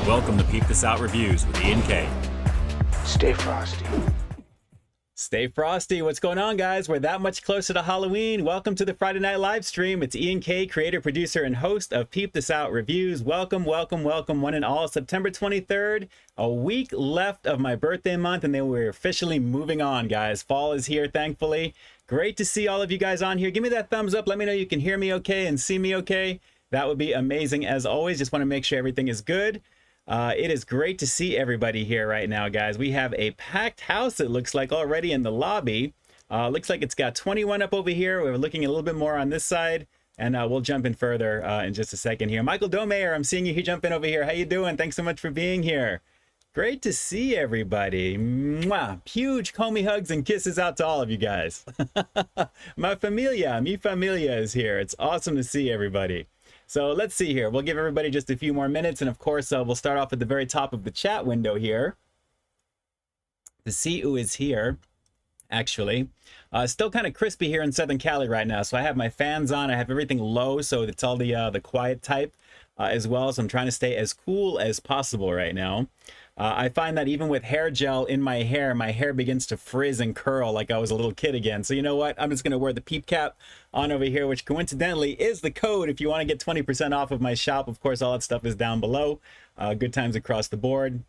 Welcome to Peep This Out Reviews with Ian K. Stay frosty. Stay frosty. What's going on, guys? We're that much closer to Halloween. Welcome to the Friday night live stream. It's Ian K, creator, producer, and host of Peep This Out Reviews. Welcome, welcome, welcome, one and all. September 23rd, a week left of my birthday month, and then we're officially moving on, guys. Fall is here, thankfully. Great to see all of you guys on here. Give me that thumbs up. Let me know you can hear me okay and see me okay. That would be amazing as always. Just want to make sure everything is good. It is great to see everybody here right now, guys. We have a packed house, it looks like, already in the lobby. Looks like it's got 21 up over here. We're looking a little bit more on this side, and we'll jump in further in just a second here. Michael Domeyer, I'm seeing you jump in over here. How you doing? Thanks so much for being here. Great to see everybody. Mwah. Huge Comey hugs and kisses out to all of you guys. Mi familia is here. It's awesome to see everybody. So let's see here. We'll give everybody just a few more minutes. And of course, we'll start off at the very top of the chat window here to see who is here, actually. Still kind of crispy here in Southern Cali right now. So I have my fans on. I have everything low, so it's all the quiet type as well. So I'm trying to stay as cool as possible right now. I find that even with hair gel in my hair begins to frizz and curl like I was a little kid again. So you know what? I'm just going to wear the peep cap on over here, which coincidentally is the code if you want to get 20% off of my shop. Of course, all that stuff is down below. Good times across the board.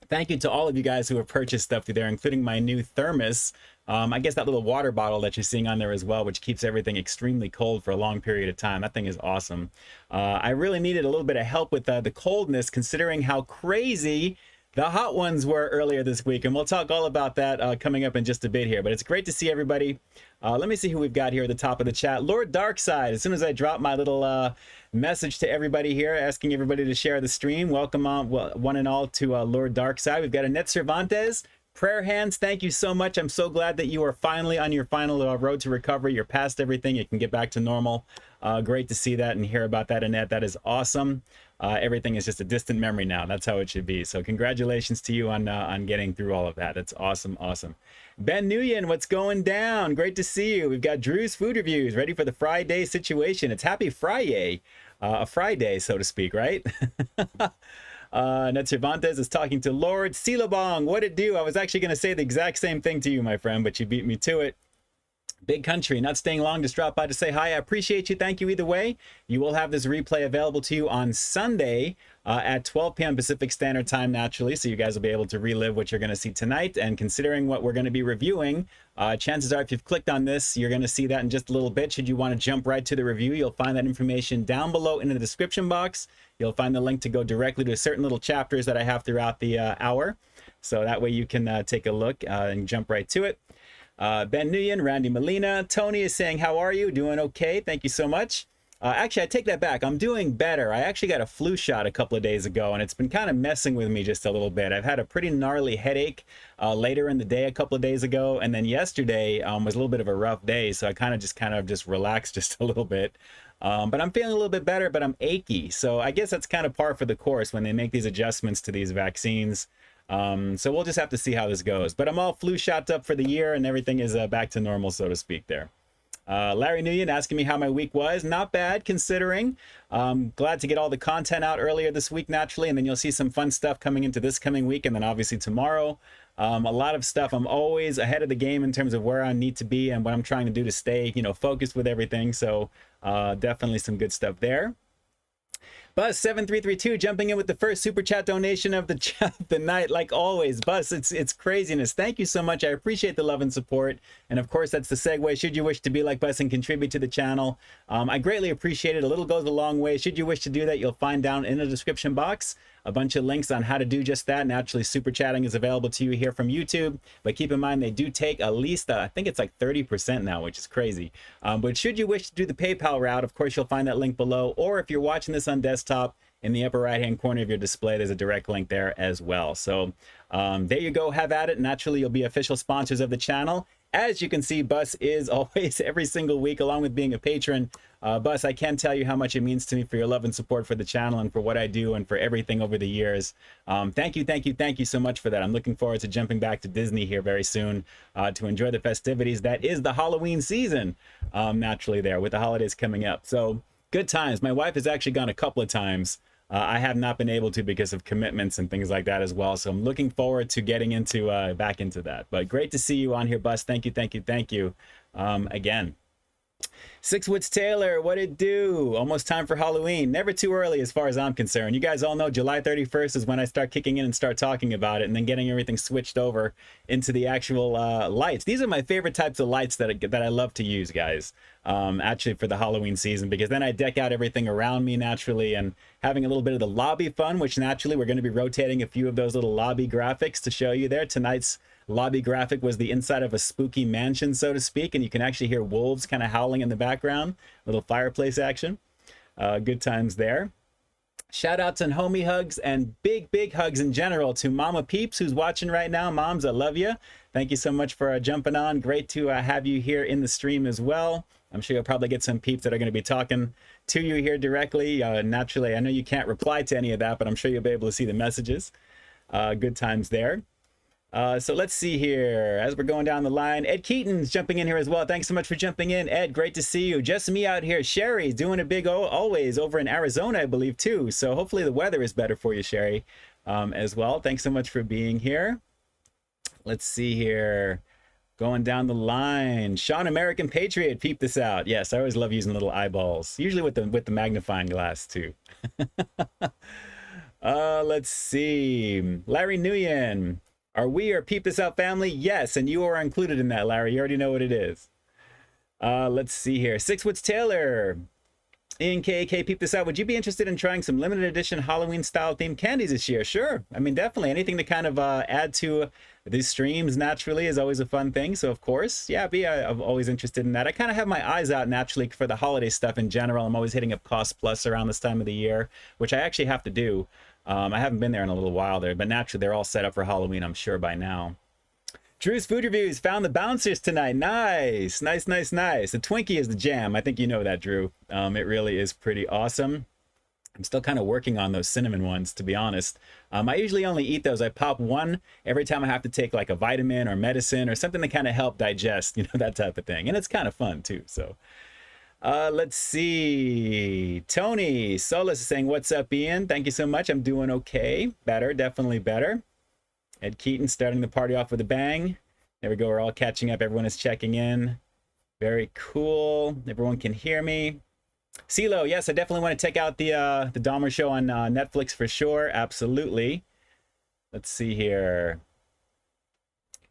Thank you to all of you guys who have purchased stuff through there, including my new thermos. I guess that little water bottle that you're seeing on there as well, which keeps everything extremely cold for a long period of time. That thing is awesome. I really needed a little bit of help with the coldness, considering how crazy the hot ones were earlier this week, and we'll talk all about that coming up in just a bit here. But it's great to see everybody. Let me see who we've got here at the top of the chat. Lord Darkside, as soon as I drop my little message to everybody here, asking everybody to share the stream, welcome on one and all to Lord Darkside. We've got Annette Cervantes. Prayer hands, thank you so much. I'm so glad that you are finally on your final road to recovery. You're past everything. You can get back to normal. Great to see that and hear about that, Annette. That is awesome. Everything is just a distant memory now. That's how it should be. So congratulations to you on getting through all of that. That's awesome, awesome. Ben Nguyen, what's going down? Great to see you. We've got Drew's Food Reviews ready for the Friday situation. It's Happy Friday, a Friday, so to speak, right? Ned Cervantes is talking to Lord Silabong. What it do? I was actually going to say the exact same thing to you, my friend, but you beat me to it. Big country, not staying long, just drop by to say hi. I appreciate you. Thank you either way. You will have this replay available to you on Sunday at 12 p.m. Pacific Standard Time, naturally. So you guys will be able to relive what you're going to see tonight. And considering what we're going to be reviewing, chances are if you've clicked on this, you're going to see that in just a little bit. Should you want to jump right to the review, you'll find that information down below in the description box. You'll find the link to go directly to certain little chapters that I have throughout the hour. So that way you can take a look and jump right to it. Ben Nguyen, Randy Molina, Tony is saying, how are you? Doing okay. Thank you so much. Actually, I take that back. I'm doing better. I actually got a flu shot a couple of days ago, and it's been kind of messing with me just a little bit. I've had a pretty gnarly headache later in the day a couple of days ago, and then yesterday was a little bit of a rough day, so I kind of just relaxed just a little bit. But I'm feeling a little bit better, but I'm achy. So I guess that's kind of par for the course when they make these adjustments to these vaccines. So we'll just have to see how this goes. But I'm all flu shot up for the year, and everything is back to normal, so to speak there. Larry Nguyen asking me how my week was. Not bad, considering. Glad to get all the content out earlier this week, naturally, and then you'll see some fun stuff coming into this coming week, and then obviously tomorrow. A lot of stuff. I'm always ahead of the game in terms of where I need to be and what I'm trying to do to stay, focused with everything. So definitely some good stuff there. Buzz7332 jumping in with the first super chat donation of the night, like always. Buzz, it's craziness. Thank you so much. I appreciate the love and support. And of course, that's the segue. Should you wish to be like Buzz and contribute to the channel, I greatly appreciate it. A little goes a long way. Should you wish to do that, you'll find down in the description box a bunch of links on how to do just that. Naturally, super chatting is available to you here from YouTube, but keep in mind they do take at least I think it's like 30% now, which is crazy. But should you wish to do the PayPal route, of course you'll find that link below, or if you're watching this on desktop, in the upper right hand corner of your display there's a direct link there as well. So there you go, have at it. Naturally, you'll be official sponsors of the channel. As you can see, Bus is always every single week, along with being a patron. Bus, I can't tell you how much it means to me for your love and support for the channel and for what I do and for everything over the years. Thank you so much for that. I'm looking forward to jumping back to Disney here very soon to enjoy the festivities. That is the Halloween season, naturally there, with the holidays coming up. So good times. My wife has actually gone a couple of times I have not been able to because of commitments and things like that as well. So I'm looking forward to getting into back into that. But great to see you on here, Bus. Thank you again. Six Woods Taylor, what it do? Almost time for Halloween. Never too early as far as I'm concerned. You guys all know July 31st is when I start kicking in and start talking about it and then getting everything switched over into the actual lights. These are my favorite types of lights that I love to use, guys, actually for the Halloween season, because then I deck out everything around me naturally and having a little bit of the lobby fun, which naturally we're going to be rotating a few of those little lobby graphics to show you there. Tonight's lobby graphic was the inside of a spooky mansion, so to speak, and you can actually hear wolves kind of howling in the background. Little fireplace action. Good times there. Shout outs and homie hugs and big hugs in general to Mama Peeps, who's watching right now. Moms, I love you. Thank you so much for jumping on. Great to have you here in the stream as well. I'm sure you'll probably get some peeps that are going to be talking to you here directly. Naturally, I know you can't reply to any of that, but I'm sure you'll be able to see the messages. Good times there. So let's see here as we're going down the line. Ed Keaton's jumping in here as well. Thanks so much for jumping in, Ed. Great to see you. Just me out here. Sherry's doing a big always over in Arizona, I believe, too. So hopefully the weather is better for you, Sherry, as well. Thanks so much for being here. Let's see here. Going down the line. Sean American Patriot, peep this out. Yes, I always love using little eyeballs, usually with the magnifying glass too. Let's see. Larry Nguyen. Are we or Peep This Out family? Yes, and you are included in that, Larry. You already know what it is. Let's see here. Six Woods Taylor. Ian KK, Peep This Out. Would you be interested in trying some limited edition Halloween style themed candies this year? Sure. I mean, definitely. Anything to kind of add to these streams naturally is always a fun thing. So, of course, yeah, I'm always interested in that. I kind of have my eyes out naturally for the holiday stuff in general. I'm always hitting up Cost Plus around this time of the year, which I actually have to do. I haven't been there in a little while there, but naturally they're all set up for Halloween, I'm sure, by now. Drew's Food Reviews found the bouncers tonight. Nice. The Twinkie is the jam. I think you know that, Drew. It really is pretty awesome. I'm still kind of working on those cinnamon ones, to be honest. I usually only eat those. I pop one every time I have to take like a vitamin or medicine or something to kind of help digest, you know, that type of thing. And it's kind of fun too, so. Let's see. Tony Solis is saying, what's up, Ian? Thank you so much. I'm doing okay. Better, definitely better. Ed Keaton starting the party off with a bang. There we go. We're all catching up. Everyone is checking in. Very cool. Everyone can hear me. CeeLo, yes, I definitely want to check out the Dahmer show on Netflix for sure. Absolutely. Let's see here.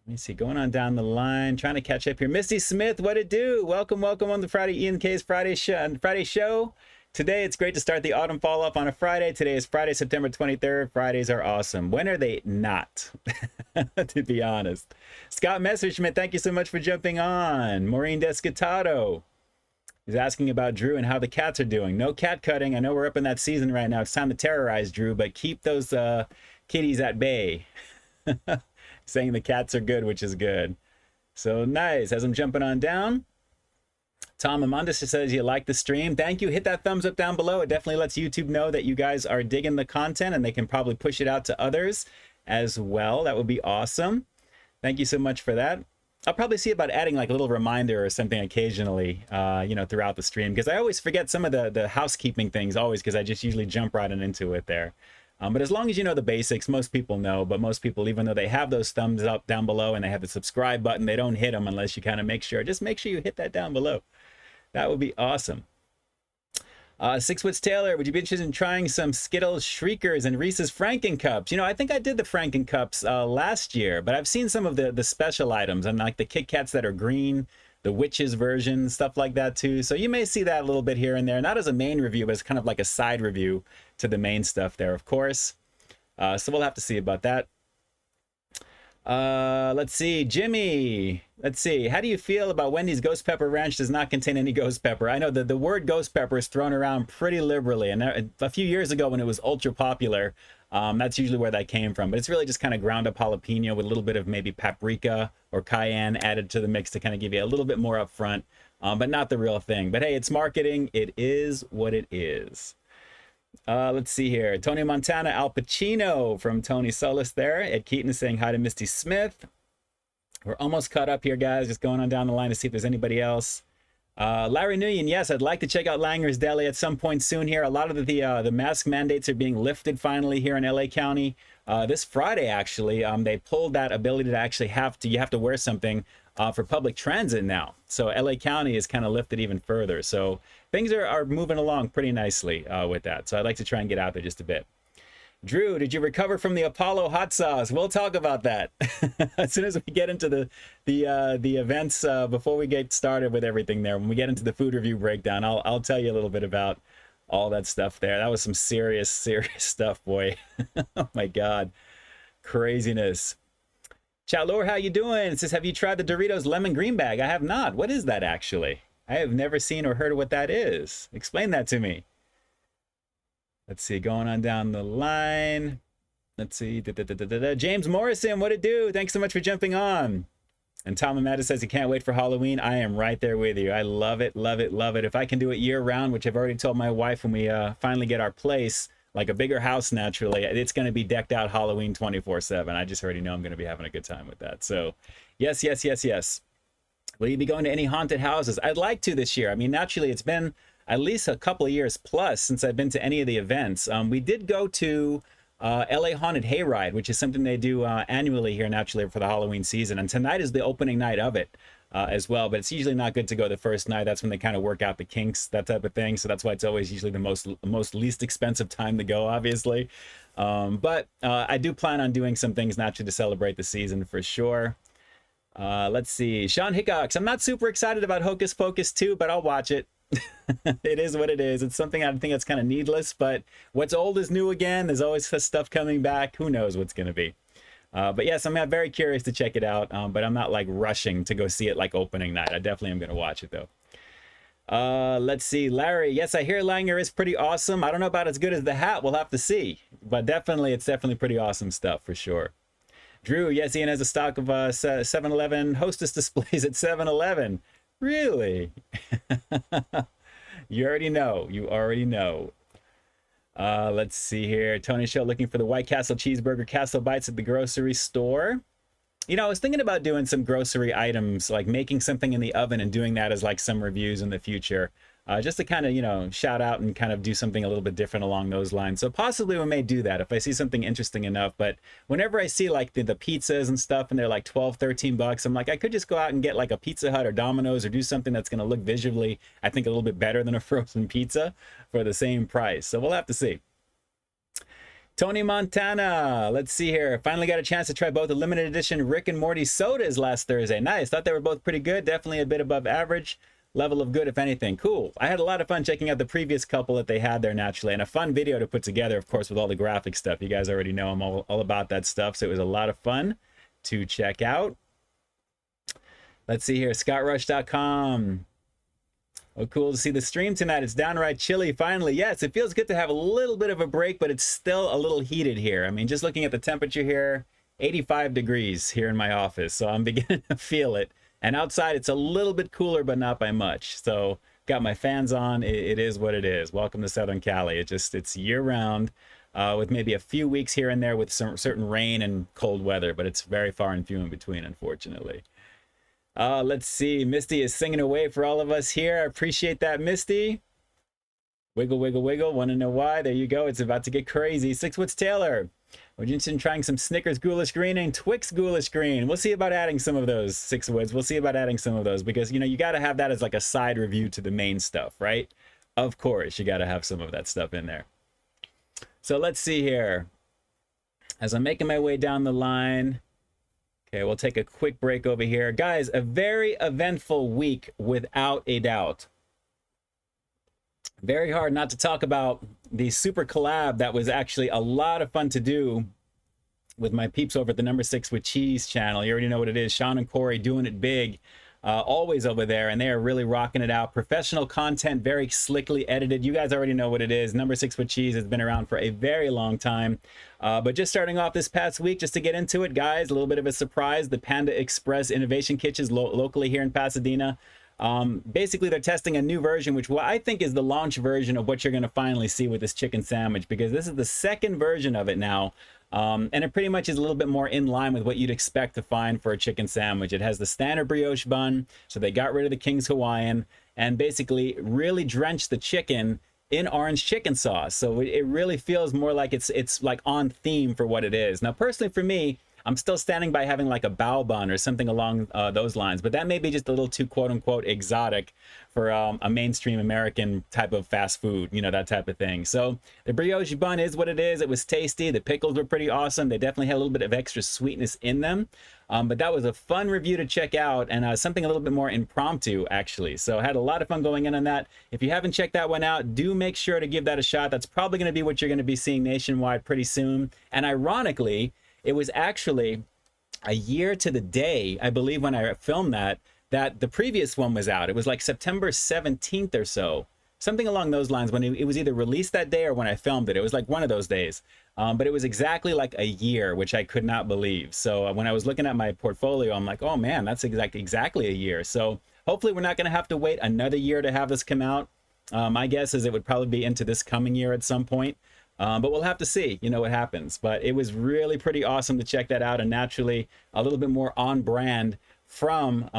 Let me see, going on down the line, trying to catch up here. Misty Smith, what it do? Welcome on the Friday Ian K's Friday show. Today, it's great to start the autumn fall off on a Friday. Today is Friday, September 23rd. Fridays are awesome. When are they not? To be honest. Scott Messerschmidt, thank you so much for jumping on. Maureen Descatado is asking about Drew and how the cats are doing. No cat cutting. I know we're up in that season right now. It's time to terrorize Drew, but keep those kitties at bay. Saying the cats are good, which is good. So nice. As I'm jumping on down, Tom Amandus says you like the stream. Thank you. Hit that thumbs up down below. It definitely lets YouTube know that you guys are digging the content and they can probably push it out to others as well. That would be awesome. Thank you so much for that. I'll probably see about adding like a little reminder or something occasionally, you know, throughout the stream, because I always forget some of the housekeeping things always, because I just usually jump right into it there. But as long as you know the basics, most people know, but most people, even though they have those thumbs up down below and they have the subscribe button, they don't hit them unless you kind of make sure. Just make sure you hit that down below. That would be awesome. Six Woods Taylor, would you be interested in trying some Skittles Shriekers and Reese's Franken Cups? You know, I think I did the Franken Cups last year, but I've seen some of the special items and like the Kit Kats that are green, the Witches version, stuff like that too. So you may see that a little bit here and there, not as a main review, but as kind of like a side review to the main stuff there, of course. So we'll have to see about that. Let's see, Jimmy. Let's see. How do you feel about Wendy's Ghost Pepper Ranch does not contain any ghost pepper? I know that the word ghost pepper is thrown around pretty liberally, and a few years ago when it was ultra popular, that's usually where that came from. But it's really just kind of ground up jalapeno with a little bit of maybe paprika or cayenne added to the mix to kind of give you a little bit more up front, but not the real thing. But hey, it's marketing. It is what it is. Let's see here. Tony Montana, Al Pacino from Tony Solis there. Ed Keaton is saying hi to Misty Smith. We're almost caught up here, guys. Just going on down the line to see if there's anybody else. Larry Nguyen, yes, I'd like to check out Langer's Deli at some point soon here. A lot of the mask mandates are being lifted finally here in LA County. This Friday, actually, they pulled that ability to actually you have to wear something for public transit now. So LA County is kind of lifted even further. So things are moving along pretty nicely with that. So I'd like to try and get out there just a bit. Drew, did you recover from the Apollo hot sauce? We'll talk about that as soon as we get into the events before we get started with everything there. When we get into the food review breakdown, I'll tell you a little bit about all that stuff there. That was some serious stuff, boy. Oh my God, craziness. Chalor, how you doing? It says, have you tried the Doritos lemon green bag? I have not. What is that actually? I have never seen or heard of what that is. Explain that to me. Let's see, going on down the line. Let's see. James Morrison, what it do? Thanks so much for jumping on. And Tom Amanda says he can't wait for Halloween. I am right there with you. I love it, love it, love it. If I can do it year round, which I've already told my wife when we finally get our place, like a bigger house naturally, it's going to be decked out Halloween 24/7. I just already know I'm going to be having a good time with that. So yes, yes, yes, yes. Will you be going to any haunted houses? I'd like to this year. I mean, naturally, it's been at least a couple of years plus since I've been to any of the events. We did go to LA Haunted Hayride, which is something they do annually here naturally for the Halloween season. And tonight is the opening night of it as well. But it's usually not good to go the first night. That's when they kind of work out the kinks, that type of thing. So that's why it's always usually the most least expensive time to go, obviously. But I do plan on doing some things naturally to celebrate the season for sure. Let's see. Sean Hickox, I'm not super excited about Hocus Pocus 2, but I'll watch it. It is what it is. It's something I think that's kind of needless, but what's old is new again. There's always stuff coming back. Who knows what's going to be. But yes, I'm very curious to check it out, but I'm not like rushing to go see it like opening night. I definitely am going to watch it though. Let's see. Larry, yes, I hear Langer is pretty awesome. I don't know about as good as the hat. We'll have to see, but it's definitely pretty awesome stuff for sure. Drew, yes, Ian has a stock of 7-Eleven Hostess displays at 7-Eleven. Really? You already know. You already know. Let's see here. Tony Show looking for the White Castle cheeseburger Castle Bites at the grocery store. You know, I was thinking about doing some grocery items, like making something in the oven and doing that as like some reviews in the future. Just to kind of, you know, shout out and kind of do something a little bit different along those lines. So possibly we may do that if I see something interesting enough. But whenever I see like the pizzas and stuff and they're like 12, 13 bucks, I'm like, I could just go out and get like a Pizza Hut or Domino's or do something that's going to look visually, I think, a little bit better than a frozen pizza for the same price. So we'll have to see. Tony Montana, let's see here. Finally got a chance to try both the limited edition Rick and Morty sodas last Thursday. Nice. Thought they were both pretty good. Definitely a bit above average. Level of good, if anything. Cool. I had a lot of fun checking out the previous couple that they had there naturally, and a fun video to put together, of course, with all the graphic stuff. You guys already know I'm all about that stuff, so it was a lot of fun to check out. Let's see here. ScottRush.com. Oh, cool to see the stream tonight. It's downright chilly finally. Yes, it feels good to have a little bit of a break, but it's still a little heated here. I mean, just looking at the temperature here, 85 degrees here in my office, so I'm beginning to feel it. And outside, it's a little bit cooler, but not by much. So got my fans on. It is what it is. Welcome to Southern Cali. It's year round with maybe a few weeks here and there with some certain rain and cold weather, but it's very far and few in between, unfortunately. Let's see. Misty is singing away for all of us here. I appreciate that, Misty. Wiggle, wiggle, wiggle. Want to know why? There you go. It's about to get crazy. Six Woods Taylor. We're interested in trying some Snickers Ghoulish Green and Twix Ghoulish Green. We'll see about adding some of those, Six Woods. We'll see about adding some of those because, you know, you got to have that as like a side review to the main stuff, right? Of course, you got to have some of that stuff in there. So let's see here. As I'm making my way down the line. Okay, we'll take a quick break over here. Guys, a very eventful week without a doubt. Very hard not to talk about the super collab that was actually a lot of fun to do with my peeps over at the Number 6 with Cheese channel. You already know what it is. Sean and Corey doing it big, always over there, and they are really rocking it out. Professional content, very slickly edited. You guys already know what it is. Number 6 with Cheese has been around for a very long time. But just starting off this past week, just to get into it, guys, a little bit of a surprise. The Panda Express Innovation Kitchens locally here in Pasadena. Basically, they're testing a new version, which I think is the launch version of what you're going to finally see with this chicken sandwich, because this is the second version of it now. And it pretty much is a little bit more in line with what you'd expect to find for a chicken sandwich. It has the standard brioche bun, so they got rid of the King's Hawaiian. and basically really drench the chicken in orange chicken sauce. So it really feels more like it's like on theme for what it is. Now, personally for me, I'm still standing by having like a bao bun or something along those lines, but that may be just a little too quote unquote exotic for a mainstream American type of fast food, you know, that type of thing. So the brioche bun is what it is. It was tasty. The pickles were pretty awesome. They definitely had a little bit of extra sweetness in them. But that was a fun review to check out, and something a little bit more impromptu, actually. So I had a lot of fun going in on that. If you haven't checked that one out, do make sure to give that a shot. That's probably going to be what you're going to be seeing nationwide pretty soon. And ironically, it was actually a year to the day, I believe, when I filmed that the previous one was out. It was like September 17th or so, something along those lines, when it was either released that day or when I filmed it. It was like one of those days. But it was exactly like a year, which I could not believe. So when I was looking at my portfolio, I'm like, oh man, that's exactly a year. So hopefully we're not going to have to wait another year to have this come out. My guess is it would probably be into this coming year at some point. But we'll have to see, you know, what happens. But it was really pretty awesome to check that out, and naturally a little bit more on brand from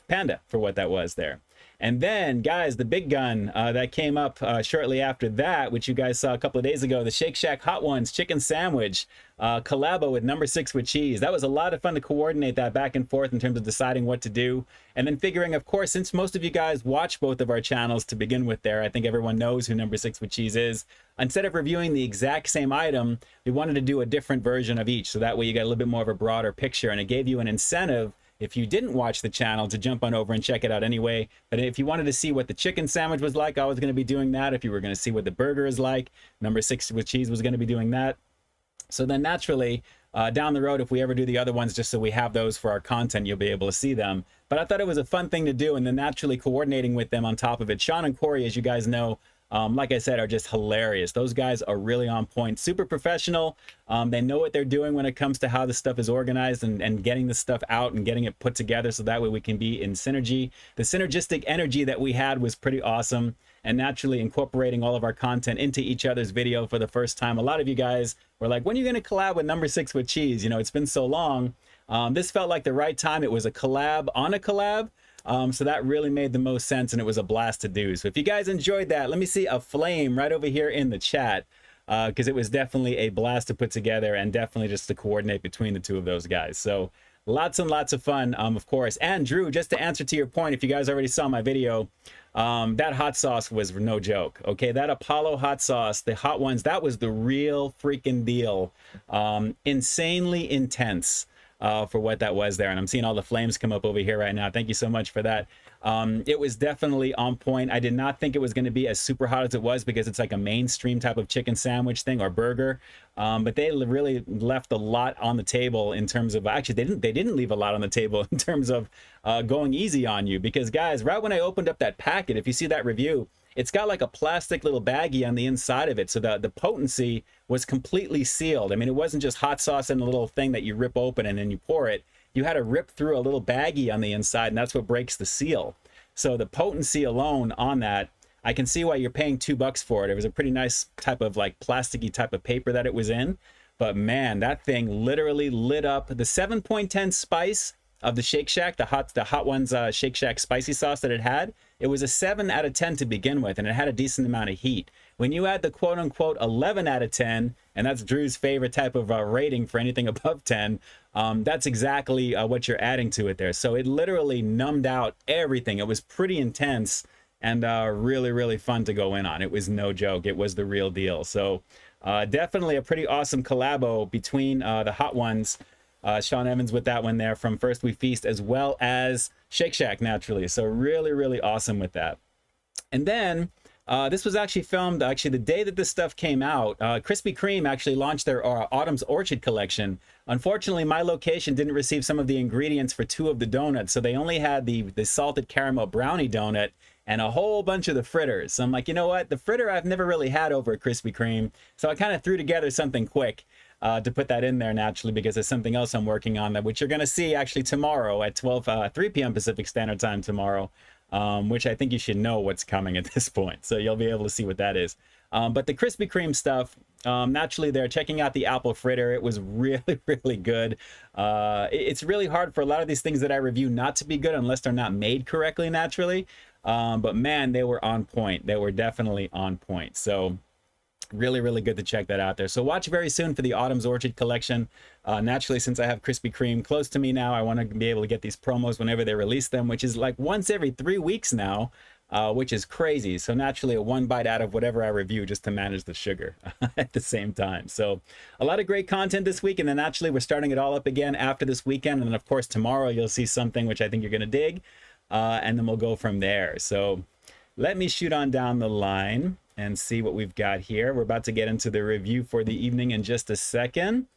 Panda for what that was there. And then, guys, the big gun that came up shortly after that, which you guys saw a couple of days ago, the Shake Shack Hot Ones chicken sandwich collabo with Number 6 with cheese. That was a lot of fun to coordinate that back and forth in terms of deciding what to do. And then figuring, of course, since most of you guys watch both of our channels to begin with there, I think everyone knows who Number 6 with cheese is. Instead of reviewing the exact same item, we wanted to do a different version of each. So that way you got a little bit more of a broader picture, and it gave you an incentive, if you didn't watch the channel, to jump on over and check it out anyway. But if you wanted to see what the chicken sandwich was like, I was going to be doing that. If you were going to see what the burger is like, Number 6 with cheese was going to be doing that. So then naturally, down the road, if we ever do the other ones, just so we have those for our content, you'll be able to see them. But I thought it was a fun thing to do, and then naturally coordinating with them on top of it. Sean and Corey, as you guys know, like I said, are just hilarious. Those guys are really on point, super professional. They know what they're doing when it comes to how this stuff is organized and getting this stuff out and getting it put together, so that way we can be in synergy. The synergistic energy that we had was pretty awesome, and naturally incorporating all of our content into each other's video for the first time. A lot of you guys were like, when are you going to collab with Number 6 with cheese? You know, it's been so long. This felt like the right time. It was a collab on a collab. So that really made the most sense, and it was a blast to do. So if you guys enjoyed that, let me see a flame right over here in the chat, because it was definitely a blast to put together, and definitely just to coordinate between the two of those guys. So lots and lots of fun, of course. And Drew, just to answer to your point, if you guys already saw my video, that hot sauce was no joke. Okay, that Apollo hot sauce, the hot ones, that was the real freaking deal. Insanely intense. For what that was there, and I'm seeing all the flames come up over here right now. Thank you so much for that. It was definitely on point. I did not think it was going to be as super hot as it was, because it's like a mainstream type of chicken sandwich thing or burger, but they really left a lot on the table in terms of, actually they didn't leave a lot on the table in terms of going easy on you, because guys, right when I opened up that packet, if you see that review, it's got like a plastic little baggie on the inside of it, so the potency was completely sealed. I mean, it wasn't just hot sauce in a little thing that you rip open and then you pour it. You had to rip through a little baggie on the inside, and that's what breaks the seal. So the potency alone on that, I can see why you're paying $2 for it. It was a pretty nice type of like plasticky type of paper that it was in. But man, that thing literally lit up. The 7.10 spice of the Shake Shack, the hot ones Shake Shack spicy sauce that it had, it was a 7 out of 10 to begin with, and it had a decent amount of heat. When you add the quote-unquote 11 out of 10, and that's Drew's favorite type of rating for anything above 10, that's exactly what you're adding to it there. So it literally numbed out everything. It was pretty intense, and really, really fun to go in on. It was no joke. It was the real deal. So definitely a pretty awesome collabo between the hot ones, Sean Evans with that one there from First We Feast, as well as Shake Shack naturally. So really, really awesome with that. And then this was actually filmed the day that this stuff came out. Krispy Kreme actually launched their Autumn's Orchard collection. Unfortunately, my location didn't receive some of the ingredients for 2 of the donuts, so they only had the salted caramel brownie donut and a whole bunch of the fritters. So I'm like, you know what? The fritter I've never really had over at Krispy Kreme, so I kind of threw together something quick to put that in there naturally, because there's something else I'm working on, that which you're going to see actually tomorrow at 3 p.m. Pacific Standard Time tomorrow, which I think you should know what's coming at this point. So you'll be able to see what that is. But the Krispy Kreme stuff, naturally they're checking out the apple fritter. It was really, really good. It's really hard for a lot of these things that I review not to be good unless they're not made correctly, naturally. But man, they were on point. They were definitely on point. So really, really good to check that out there. So watch very soon for the Autumn's Orchard collection. Naturally, since I have Krispy Kreme close to me now, I want to be able to get these promos whenever they release them, which is like once every 3 weeks now, which is crazy. So naturally, a one bite out of whatever I review just to manage the sugar at the same time. So a lot of great content this week. And then actually, we're starting it all up again after this weekend. And then, of course, tomorrow you'll see something which I think you're going to dig. And then we'll go from there. So let me shoot on down the line and see what we've got here. We're about to get into the review for the evening in just a second.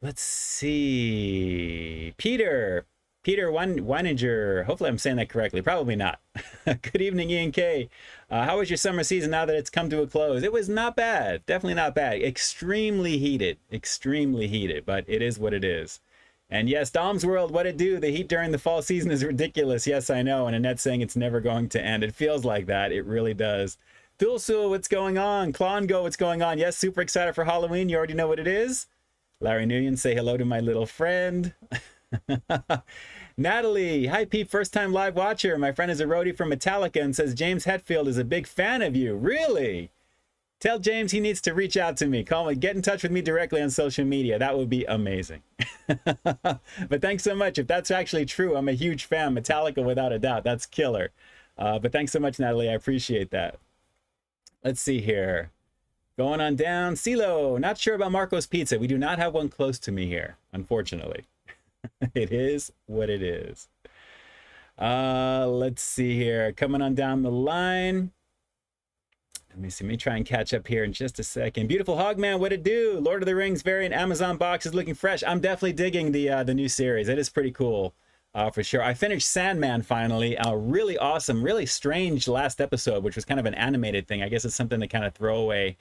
Let's see. Peter Weininger. Hopefully I'm saying that correctly. Probably not. Good evening, Ian K. How was your summer season now that it's come to a close? It was not bad. Definitely not bad. Extremely heated, but it is what it is. And yes, Dom's World, what it do? The heat during the fall season is ridiculous. Yes, I know. And Annette's saying it's never going to end. It feels like that. It really does. Thulsul, what's going on? Klongo, what's going on? Yes, super excited for Halloween. You already know what it is. Larry Nguyen, say hello to my little friend. Natalie, hi Pete, first time live watcher. My friend is a roadie from Metallica and says James Hetfield is a big fan of you. Really? Tell James he needs to reach out to me. Call me, get in touch with me directly on social media. That would be amazing. But thanks so much. If that's actually true, I'm a huge fan. Metallica, without a doubt. That's killer. But thanks so much, Natalie. I appreciate that. Let's see here. Going on down. CeeLo, not sure about Marco's Pizza. We do not have one close to me here, unfortunately. It is what it is. Let's see here. Coming on down the line. Let me try and catch up here in just a second. Beautiful Hogman, what it do? Lord of the Rings variant Amazon box is looking fresh. I'm definitely digging the new series. It is pretty cool, for sure. I finished Sandman finally. Really awesome, really strange last episode, which was kind of an animated thing. I guess it's something to kind of throw away.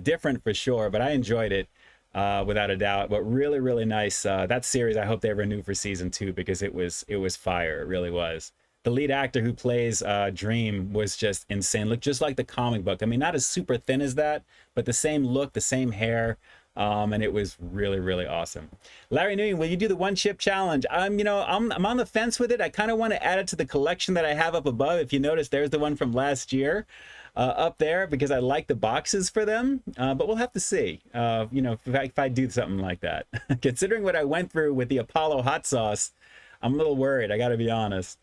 Different for sure, but I enjoyed it without a doubt. But really, really nice. That series, I hope they renew for season 2 because it was fire. It really was. The lead actor who plays Dream was just insane. Looked just like the comic book. I mean, not as super thin as that, but the same look, the same hair, and it was really, really awesome. Larry Nguyen, will you do the one chip challenge? I'm on the fence with it. I kind of want to add it to the collection that I have up above. If you notice, there's the one from last year up there because I like the boxes for them. But we'll have to see. If I do something like that. Considering what I went through with the Apollo hot sauce, I'm a little worried. I got to be honest.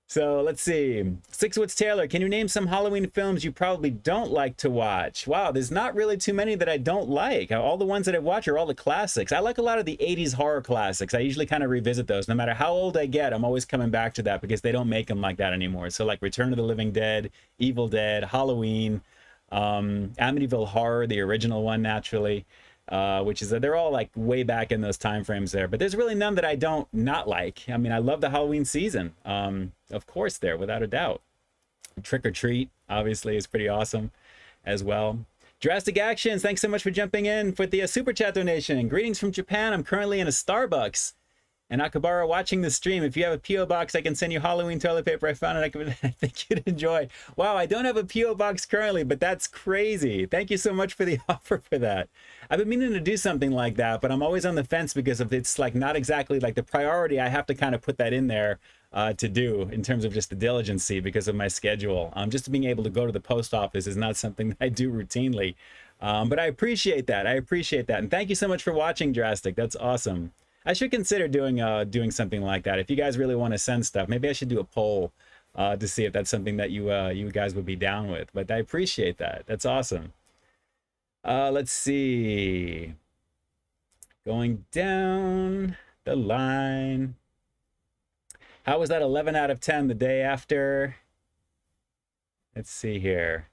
So let's see. Sixwoods Taylor, can you name some Halloween films you probably don't like to watch? Wow, there's not really too many that I don't like. All the ones that I watch are all the classics. I like a lot of the 80s horror classics. I usually kind of revisit those. No matter how old I get, I'm always coming back to that because they don't make them like that anymore. So like Return of the Living Dead, Evil Dead, Halloween, Amityville Horror, the original one naturally. Which is that they're all like way back in those time frames there, but there's really none that I don't not like. I mean, I love the Halloween season, of course, there without a doubt. Trick or Treat obviously is pretty awesome as well. Drastic Actions, thanks so much for jumping in for the super chat donation. Greetings from Japan. I'm currently in a Starbucks and Akabara watching the stream. If you have a P.O. box, I can send you Halloween toilet paper I found and I think you'd enjoy. Wow, I don't have a P.O. box currently, but that's crazy. Thank you so much for the offer for that. I've been meaning to do something like that, but I'm always on the fence because of it's like not exactly like the priority. I have to kind of put that in there to do in terms of just the diligency because of my schedule. Just being able to go to the post office is not something that I do routinely. But I appreciate that. And thank you so much for watching, Drastic. That's awesome. I should consider doing something like that. If you guys really want to send stuff, maybe I should do a poll to see if that's something that you guys would be down with. But I appreciate that. That's awesome. Let's see. Going down the line. How was that 11 out of 10 the day after? Let's see here.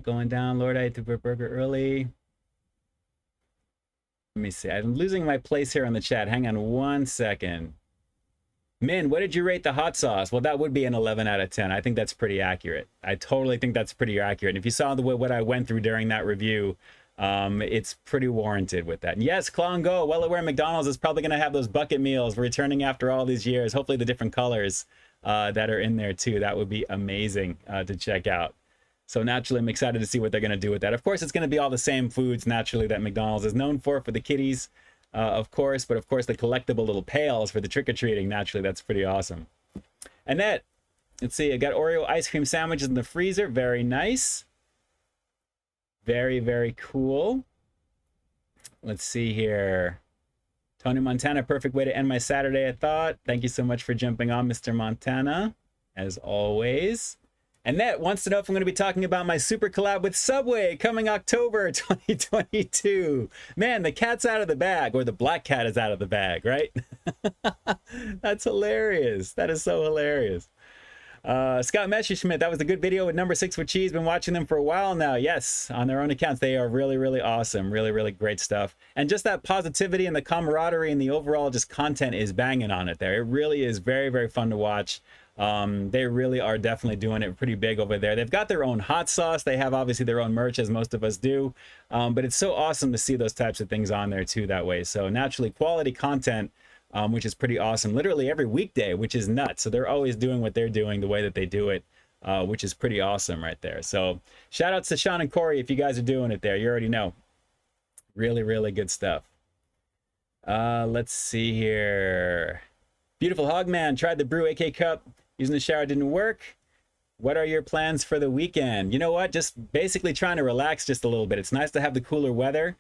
Going down, Lord, I ate the burger early. Let me see. I'm losing my place here on the chat. Hang on one second. Min, what did you rate the hot sauce? Well, that would be an 11 out of 10. I think that's pretty accurate. I totally think that's pretty accurate. And if you saw what I went through during that review, it's pretty warranted with that. And yes, Klongo, well aware McDonald's is probably going to have those bucket meals returning after all these years. Hopefully the different colors. that are in there too. That would be amazing to check out. So naturally, I'm excited to see what they're going to do with that. Of course, it's going to be all the same foods, naturally, that McDonald's is known for the kiddies, of course. But of course, the collectible little pails for the trick-or-treating, naturally, that's pretty awesome. Annette, let's see. I got Oreo ice cream sandwiches in the freezer. Very nice. Very, very cool. Let's see here. Tony Montana, perfect way to end my Saturday, I thought. Thank you so much for jumping on, Mr. Montana, as always. Annette wants to know if I'm going to be talking about my super collab with Subway coming October 2022. Man, the cat's out of the bag, or the black cat is out of the bag, right? That's hilarious. That is so hilarious. Scott Messerschmidt, that was a good video with Number 6 with Cheese. Been watching them for a while now. Yes, on their own accounts. They are really, really awesome. Really, really great stuff. And just that positivity and the camaraderie and the overall just content is banging on it there. It really is very, very fun to watch. They really are definitely doing it pretty big over there. They've got their own hot sauce. They have obviously their own merch, as most of us do. But it's so awesome to see those types of things on there too that way. So naturally, quality content, which is pretty awesome. Literally every weekday, which is nuts. So they're always doing what they're doing the way that they do it, which is pretty awesome right there. So shout outs to Sean and Corey if you guys are doing it there. You already know. Really, really good stuff. Let's see here. Beautiful Hogman tried the Brew AK Cup. Using the shower didn't work. What are your plans for the weekend? You know what? Just basically trying to relax just a little bit. It's nice to have the cooler weather.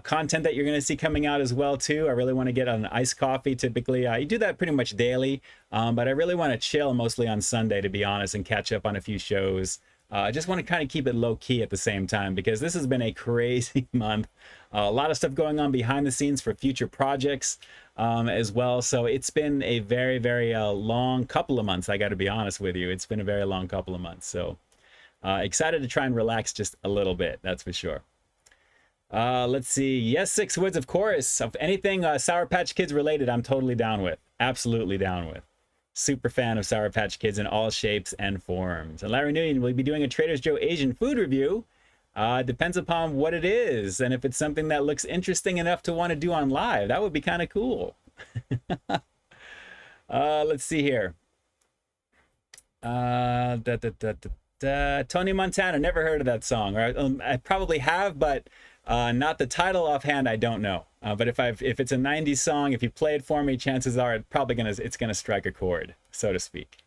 Content that you're going to see coming out as well, too. I really want to get on an iced coffee. Typically, you do that pretty much daily. But I really want to chill mostly on Sunday, to be honest, and catch up on a few shows. I just want to kind of keep it low-key at the same time because this has been a crazy month. A lot of stuff going on behind the scenes for future projects as well. So it's been a very, very long couple of months, I got to be honest with you. It's been a very long couple of months. So excited to try and relax just a little bit, that's for sure. Let's see. Yes, Six Woods, of course. Of anything Sour Patch Kids related, I'm totally down with. Absolutely down with. Super fan of Sour Patch Kids in all shapes and forms. And Larry Nguyen will be doing a Trader Joe's Asian food review. Depends upon what it is. And if it's something that looks interesting enough to want to do on live, that would be kind of cool. Let's see here. Tony Montana, never heard of that song. Or, I probably have, but not the title offhand, I don't know. But if it's a 90s song, if you play it for me, chances are it's gonna strike a chord, so to speak.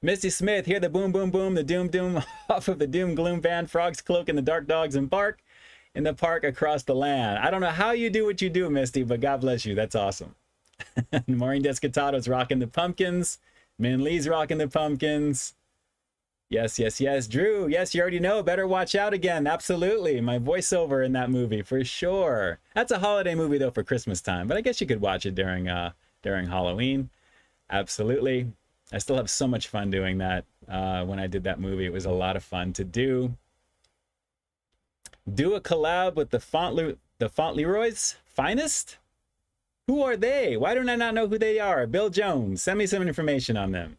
Misty Smith, hear the boom, boom, boom, the doom, doom off of the doom, gloom band, frogs cloak and the dark dogs embark in the park across the land. I don't know how you do what you do, Misty, but God bless you. That's awesome. Maureen Descatado's rocking the pumpkins. Min Lee's rocking the pumpkins. Yes, yes, yes. Drew, yes, you already know. Better watch out again. Absolutely. My voiceover in that movie, for sure. That's a holiday movie, though, for Christmas time. But I guess you could watch it during Halloween. Absolutely. I still have so much fun doing that. When I did that movie, it was a lot of fun to do. Do a collab with the Fauntleroy's Finest? Who are they? Why don't I not know who they are? Bill Jones. Send me some information on them.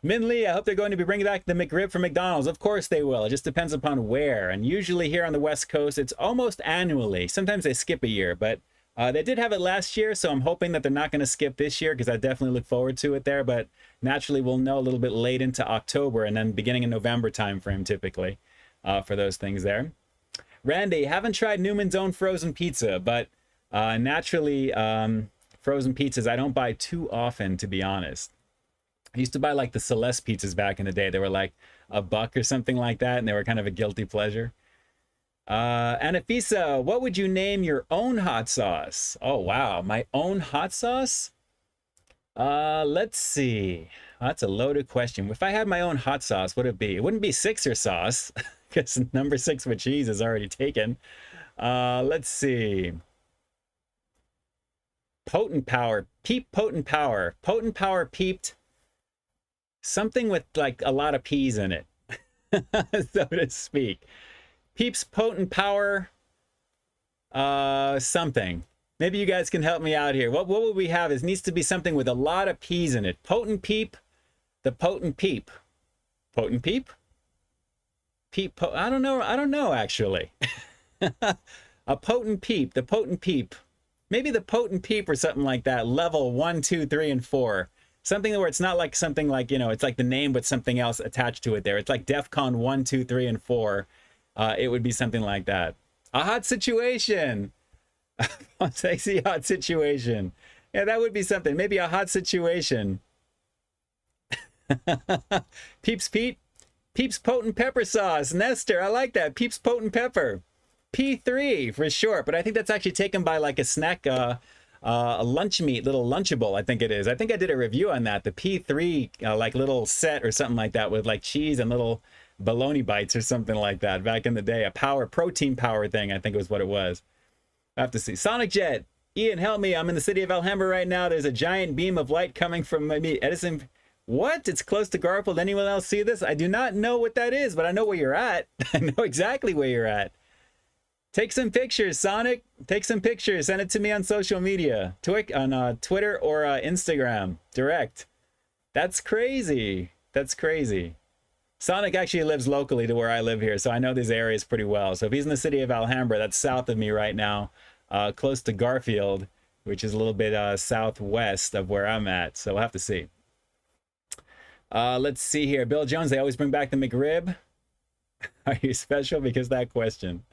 Min Lee, I hope they're going to be bringing back the McRib from McDonald's. Of course they will. It just depends upon where. And usually here on the West Coast, it's almost annually. Sometimes they skip a year, but they did have it last year, so I'm hoping that they're not going to skip this year because I definitely look forward to it there. But naturally, we'll know a little bit late into October and then beginning in November timeframe typically for those things there. Randy, haven't tried Newman's Own frozen pizza, but naturally, frozen pizzas I don't buy too often, to be honest. I used to buy like the Celeste pizzas back in the day. They were like $1 or something like that, and they were kind of a guilty pleasure. Anafisa, what would you name your own hot sauce? Oh, wow. My own hot sauce? Let's see. That's a loaded question. If I had my own hot sauce, what would it be? It wouldn't be Sixer sauce because number 6 with cheese is already taken. Let's see. Potent Power. Peep Potent Power. Potent Power peeped. Something with like a lot of peas in it, so to speak. Peeps Potent Power, something. Maybe you guys can help me out here. What would we have? It needs to be something with a lot of peas in it. Potent Peep, the Potent Peep. Potent Peep? I don't know actually. A Potent Peep, the Potent Peep. Maybe the Potent Peep or something like that. Level 1, 2, 3, and 4. Something where it's not like something like, you know, it's like the name but something else attached to it there. It's like DEFCON 1, 2, 3, and 4. It would be something like that. A hot situation. A sexy hot situation. Yeah, that would be something. Maybe a hot situation. Peeps Pete. Peeps Potent Pepper Sauce. Nestor, I like that. Peeps Potent Pepper. P3 for short, but I think that's actually taken by like a snack, a lunch meat, little Lunchable, I think it is. I think I did a review on that. The P3 like little set or something like that with like cheese and little bologna bites or something like that back in the day. A protein power thing, I think was what it was. I have to see. Sonic Jet. Ian, help me. I'm in the city of Alhambra right now. There's a giant beam of light coming from maybe Edison. What? It's close to Garfield. Anyone else see this? I do not know what that is, but I know where you're at. I know exactly where you're at. Take some pictures, Sonic. Take some pictures. Send it to me on social media. On Twitter or Instagram. Direct. That's crazy. That's crazy. Sonic actually lives locally to where I live here, so I know these areas pretty well. So if he's in the city of Alhambra, that's south of me right now, close to Garfield, which is a little bit southwest of where I'm at. So we'll have to see. Let's see here. Bill Jones, they always bring back the McRib. Are you special? Because that question.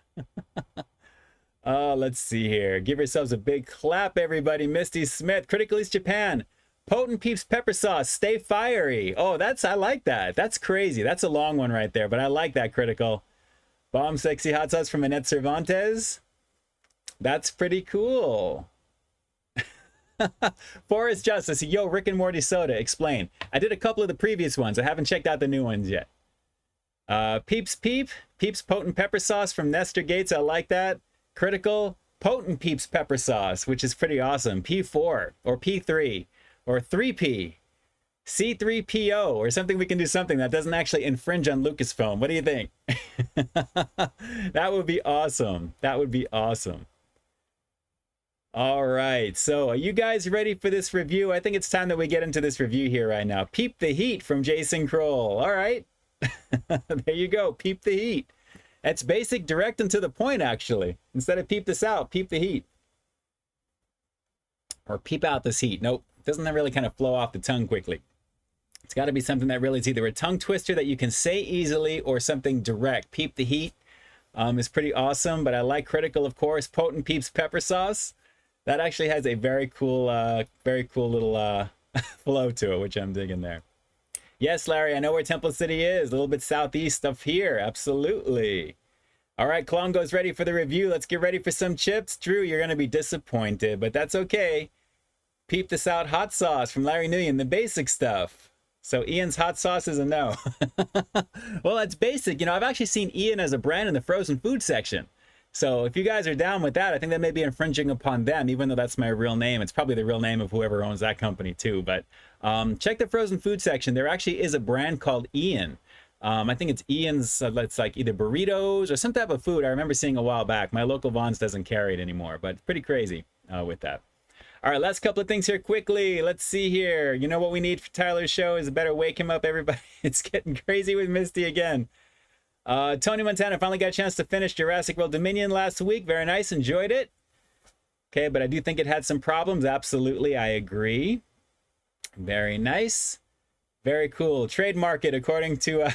Let's see here. Give yourselves a big clap, everybody. Misty Smith, Critical East Japan. Potent Peeps Pepper Sauce, stay fiery. Oh, I like that. That's crazy. That's a long one right there, but I like that, Critical. Bomb Sexy Hot Sauce from Annette Cervantes. That's pretty cool. Forrest Justice, yo, Rick and Morty Soda, explain. I did a couple of the previous ones. I haven't checked out the new ones yet. Peeps Potent Pepper Sauce from Nestor Gates. I like that. Critical Potent Peeps Pepper Sauce, which is pretty awesome. P4 or P3 or 3P. C3PO or something. We can do something that doesn't actually infringe on Lucasfilm. What do you think? That would be awesome. That would be awesome. All right, so are you guys ready for this review? I think it's time that we get into this review here right now. Peep the Heat from Jason Kroll. All right. There you go. Peep the Heat. It's basic, direct, and to the point, actually. Instead of peep this out, peep the heat. Or peep out this heat. Nope. Doesn't really kind of flow off the tongue quickly. It's got to be something that really is either a tongue twister that you can say easily or something direct. Peep the Heat is pretty awesome, but I like Critical, of course. Potent Peeps Pepper Sauce. That actually has a very cool little flow to it, which I'm digging there. Yes, Larry, I know where Temple City is. A little bit southeast of here. Absolutely. All right, Klongo's ready for the review. Let's get ready for some chips. Drew, you're going to be disappointed, but that's okay. Peep this out. Hot sauce from Larry Nguyen, the basic stuff. So Ian's hot sauce is a no. Well, that's basic. You know, I've actually seen Ian as a brand in the frozen food section. So if you guys are down with that, I think that may be infringing upon them, even though that's my real name. It's probably the real name of whoever owns that company too. But check the frozen food section. There actually is a brand called Ian. I think it's Ian's, it's like either burritos or some type of food I remember seeing a while back. My local Vons doesn't carry it anymore, but it's pretty crazy with that. All right, last couple of things here quickly. Let's see here. You know what we need for Tyler's show is a better wake him up, everybody. It's getting crazy with Misty again. Tony Montana finally got a chance to finish Jurassic World Dominion last week. Very nice. Enjoyed it. Okay, but I do think it had some problems. Absolutely, I agree. Very nice. Very cool. Trademark it according to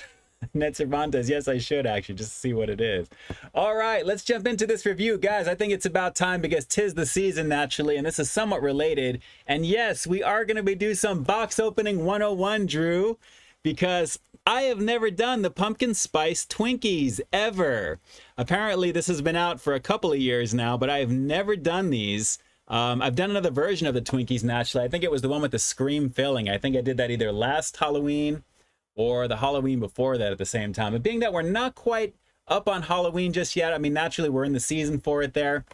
Ned Cervantes. Yes, I should actually, just to see what it is. All right, let's jump into this review. Guys, I think it's about time because 'tis the season naturally, and this is somewhat related. And yes, we are going to be doing some box opening 101, Drew, because I have never done the pumpkin spice Twinkies ever. Apparently, this has been out for a couple of years now, but I have never done these. I've done another version of the Twinkies, naturally. I think it was the one with the Scream filling. I think I did that either last Halloween or the Halloween before that at the same time. But being that we're not quite up on Halloween just yet, I mean, naturally, we're in the season for it there.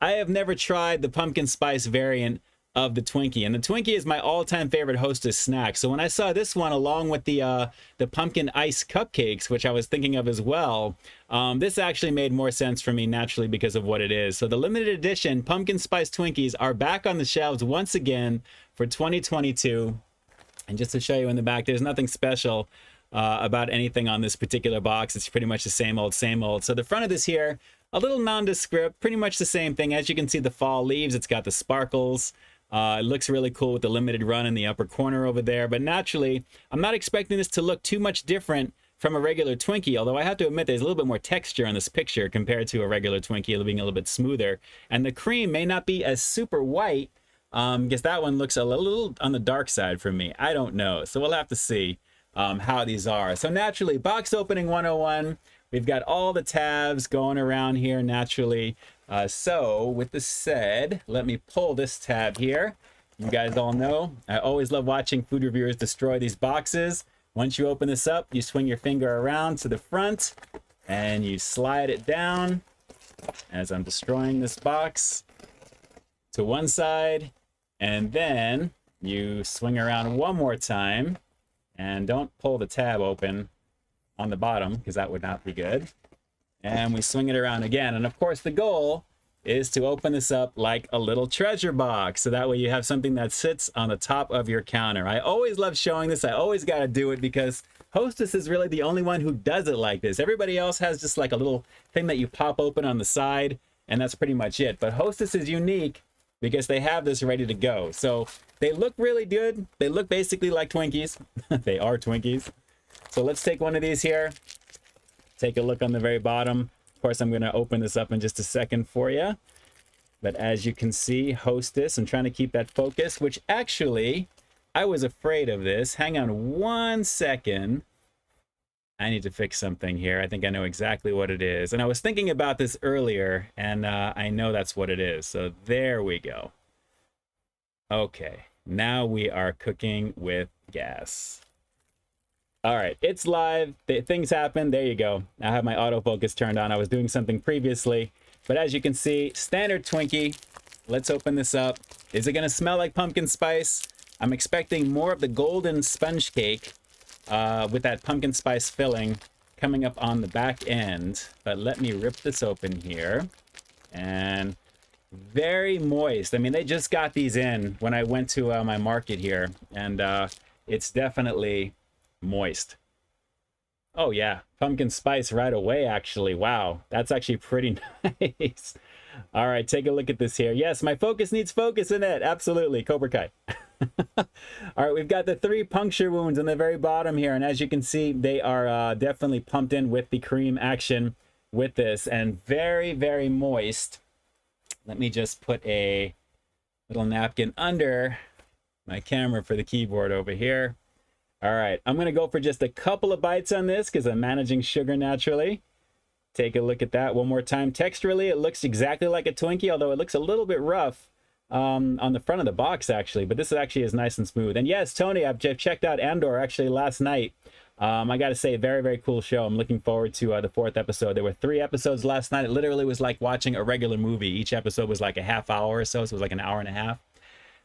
I have never tried the pumpkin spice variant of the Twinkie, and the Twinkie is my all-time favorite Hostess snack. So when I saw this one along with the pumpkin ice cupcakes, which I was thinking of as well, this actually made more sense for me naturally because of what it is. So the limited edition pumpkin spice Twinkies are back on the shelves once again for 2022. And just to show you in the back, there's nothing special about anything on this particular box. It's pretty much the same old, same old. So the front of this here, a little nondescript, pretty much the same thing. As you can see, the fall leaves, it's got the sparkles. It looks really cool with the limited run in the upper corner over there. But naturally, I'm not expecting this to look too much different from a regular Twinkie, although I have to admit there's a little bit more texture in this picture compared to a regular Twinkie, being a little bit smoother. And the cream may not be as super white, because that one looks a little on the dark side for me. I don't know. So we'll have to see how these are. So naturally, box opening 101. We've got all the tabs going around here naturally. So with this said, let me pull this tab here. You guys all know I always love watching food reviewers destroy these boxes. Once you open this up, you swing your finger around to the front and you slide it down as I'm destroying this box to one side, and then you swing around one more time, and don't pull the tab open on the bottom because that would not be good. And we swing it around again, and of course the goal is to open this up like a little treasure box, so that way you have something that sits on the top of your counter. I always love showing this. I always got to do it because Hostess is really the only one who does it like this. Everybody else has just like a little thing that you pop open on the side, and that's pretty much it. But Hostess is unique because they have this ready to go. So they look really good. They look basically like Twinkies. They are Twinkies. So let's take one of these here. Take a look on the very bottom. Of course, I'm going to open this up in just a second for you. But as you can see, Hostess, I'm trying to keep that focused, which actually, I was afraid of this. Hang on one second. I need to fix something here. I think I know exactly what it is. And I was thinking about this earlier, and I know that's what it is. So there we go. Okay, now we are cooking with gas. All right, it's live. Things happen. There you go. I have my autofocus turned on. I was doing something previously. But as you can see, standard Twinkie. Let's open this up. Is it going to smell like pumpkin spice? I'm expecting more of the golden sponge cake with that pumpkin spice filling coming up on the back end. But let me rip this open here. And very moist. I mean, they just got these in when I went to my market here. And it's definitely moist. Oh yeah, pumpkin spice right away, actually. Wow, that's actually pretty nice. All right, take a look at this here. Yes, my focus needs focus in it. Absolutely, Cobra Kai. All right, we've got the 3 puncture wounds on the very bottom here, and as you can see, they are definitely pumped in with the cream action with this, and very, very moist. Let me just put a little napkin under my camera for the keyboard over here. All right, I'm going to go for just a couple of bites on this because I'm managing sugar naturally. Take a look at that one more time. Texturally, it looks exactly like a Twinkie, although it looks a little bit rough on the front of the box, actually. But this actually is nice and smooth. And yes, Tony, I've checked out Andor actually last night. I got to say, very, very cool show. I'm looking forward to the 4th episode. There were 3 episodes last night. It literally was like watching a regular movie. Each episode was like a half hour or so, so it was like an hour and a half.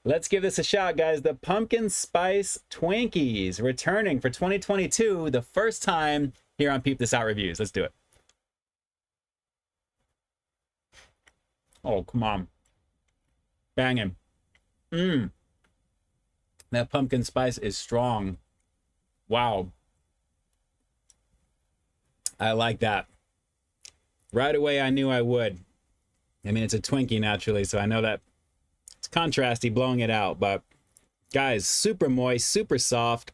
Let's give this a shot, guys. The Pumpkin Spice Twinkies returning for 2022, the first time here on Peep This Out Reviews. Let's do it. Oh, come on. Banging. That pumpkin spice is strong. Wow. I like that. Right away, I knew I would. I mean, it's a Twinkie naturally, so I know that it's contrasty blowing it out, but guys, super moist, super soft.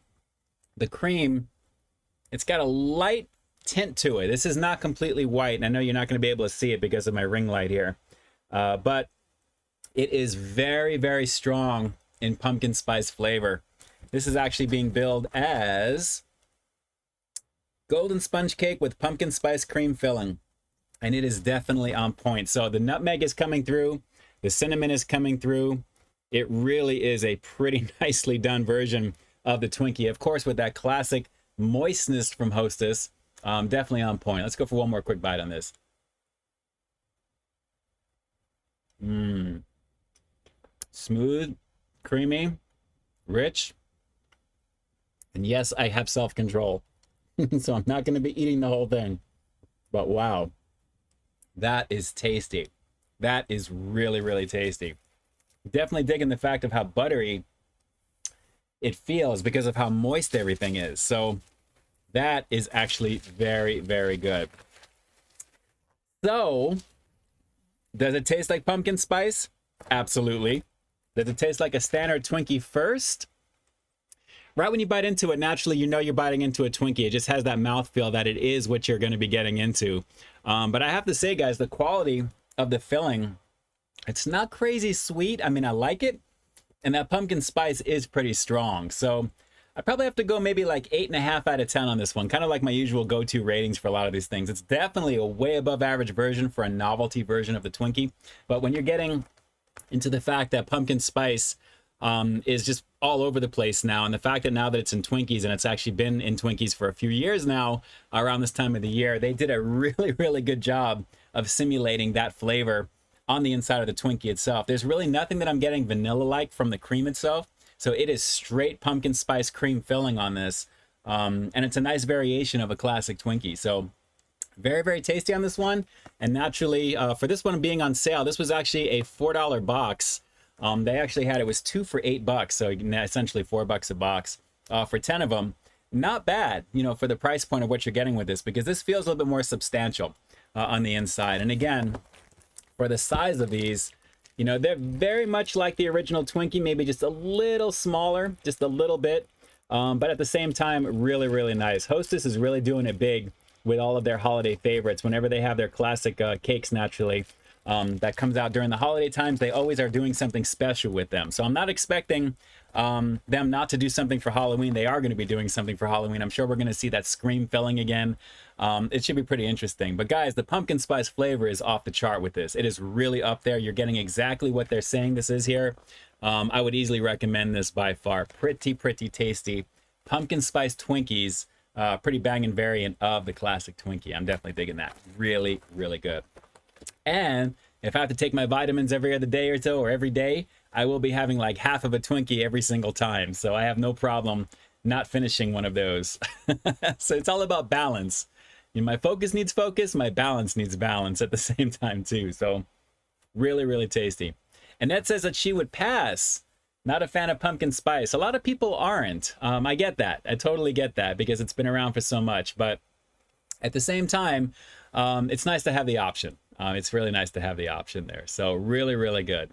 The cream, it's got a light tint to it. This is not completely white, and I know you're not going to be able to see it because of my ring light here, but it is very, very strong in pumpkin spice flavor. This is actually being billed as golden sponge cake with pumpkin spice cream filling, and it is definitely on point. So the nutmeg is coming through. The cinnamon is coming through. It really is a pretty nicely done version of the Twinkie. Of course, with that classic moistness from Hostess, definitely on point. Let's go for one more quick bite on this. Smooth, creamy, rich. And yes, I have self-control. So I'm not going to be eating the whole thing. But wow, that is tasty. That is really, really tasty. Definitely digging the fact of how buttery it feels because of how moist everything is. So that is actually very, very good. So, does it taste like pumpkin spice? Absolutely. Does it taste like a standard Twinkie first? Right when you bite into it, naturally, you know you're biting into a Twinkie. It just has that mouthfeel that it is what you're going to be getting into. But I have to say, guys, the quality of the filling, it's not crazy sweet. I mean, I like it. And that pumpkin spice is pretty strong. So I probably have to go maybe like 8.5 out of 10 on this one. Kind of like my usual go-to ratings for a lot of these things. It's definitely a way above average version for a novelty version of the Twinkie. But when you're getting into the fact that pumpkin spice is just all over the place now, and the fact that now that it's in Twinkies, and it's actually been in Twinkies for a few years now, around this time of the year, they did a really, really good job of simulating that flavor on the inside of the Twinkie itself. There's really nothing that I'm getting vanilla-like from the cream itself, so it is straight pumpkin spice cream filling on this, and it's a nice variation of a classic Twinkie. So very, very tasty on this one. And naturally, for this one being on sale, this was actually a $4 box. They actually had, it was 2 for $8, so essentially $4 a box for 10 of them. Not bad, you know, for the price point of what you're getting with this, because this feels a little bit more substantial on the inside. And again, for the size of these, you know, they're very much like the original Twinkie, maybe just a little smaller, just a little bit, but at the same time, really, really nice. Hostess is really doing it big with all of their holiday favorites. Whenever they have their classic cakes, naturally, that comes out during the holiday times, they always are doing something special with them. So I'm not expecting them not to do something for Halloween. They are going to be doing something for Halloween. I'm sure we're going to see that Scream filling again. It should be pretty interesting. But guys, the pumpkin spice flavor is off the chart with this. It is really up there. You're getting exactly what they're saying this is here. I would easily recommend this by far. Pretty, pretty tasty. Pumpkin spice Twinkies. Pretty banging variant of the classic Twinkie. I'm definitely digging that. Really, really good. And if I have to take my vitamins every other day or so, or every day, I will be having like half of a Twinkie every single time. So I have no problem not finishing one of those. So it's all about balance. You know, my focus needs focus, my balance needs balance at the same time too. So really, really tasty. Annette says that she would pass. Not a fan of pumpkin spice. A lot of people aren't. I get that. I totally get that, because it's been around for so much. But at the same time, it's nice to have the option. It's really nice to have the option there. So really, really good.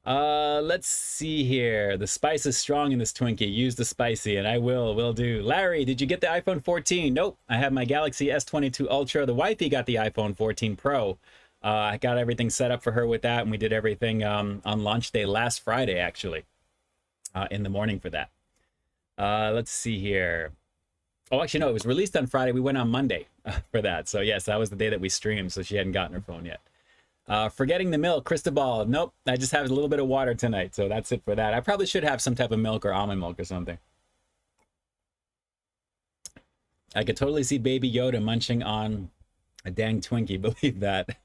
Let's see here. The spice is strong in this Twinkie. Use the spicy, and I will do. Larry, did you get the iPhone 14? Nope. I have my Galaxy S22 Ultra. The wifey got the iPhone 14 Pro. I got everything set up for her with that, and we did everything on launch day last Friday, actually, in the morning for that. Let's see here. Oh, actually, no, it was released on Friday. We went on Monday for that. So, yes, that was the day that we streamed, so she hadn't gotten her phone yet. Forgetting the milk, Cristobal. Nope, I just have a little bit of water tonight, so that's it for that. I probably should have some type of milk or almond milk or something. I could totally see Baby Yoda munching on a dang Twinkie, believe that.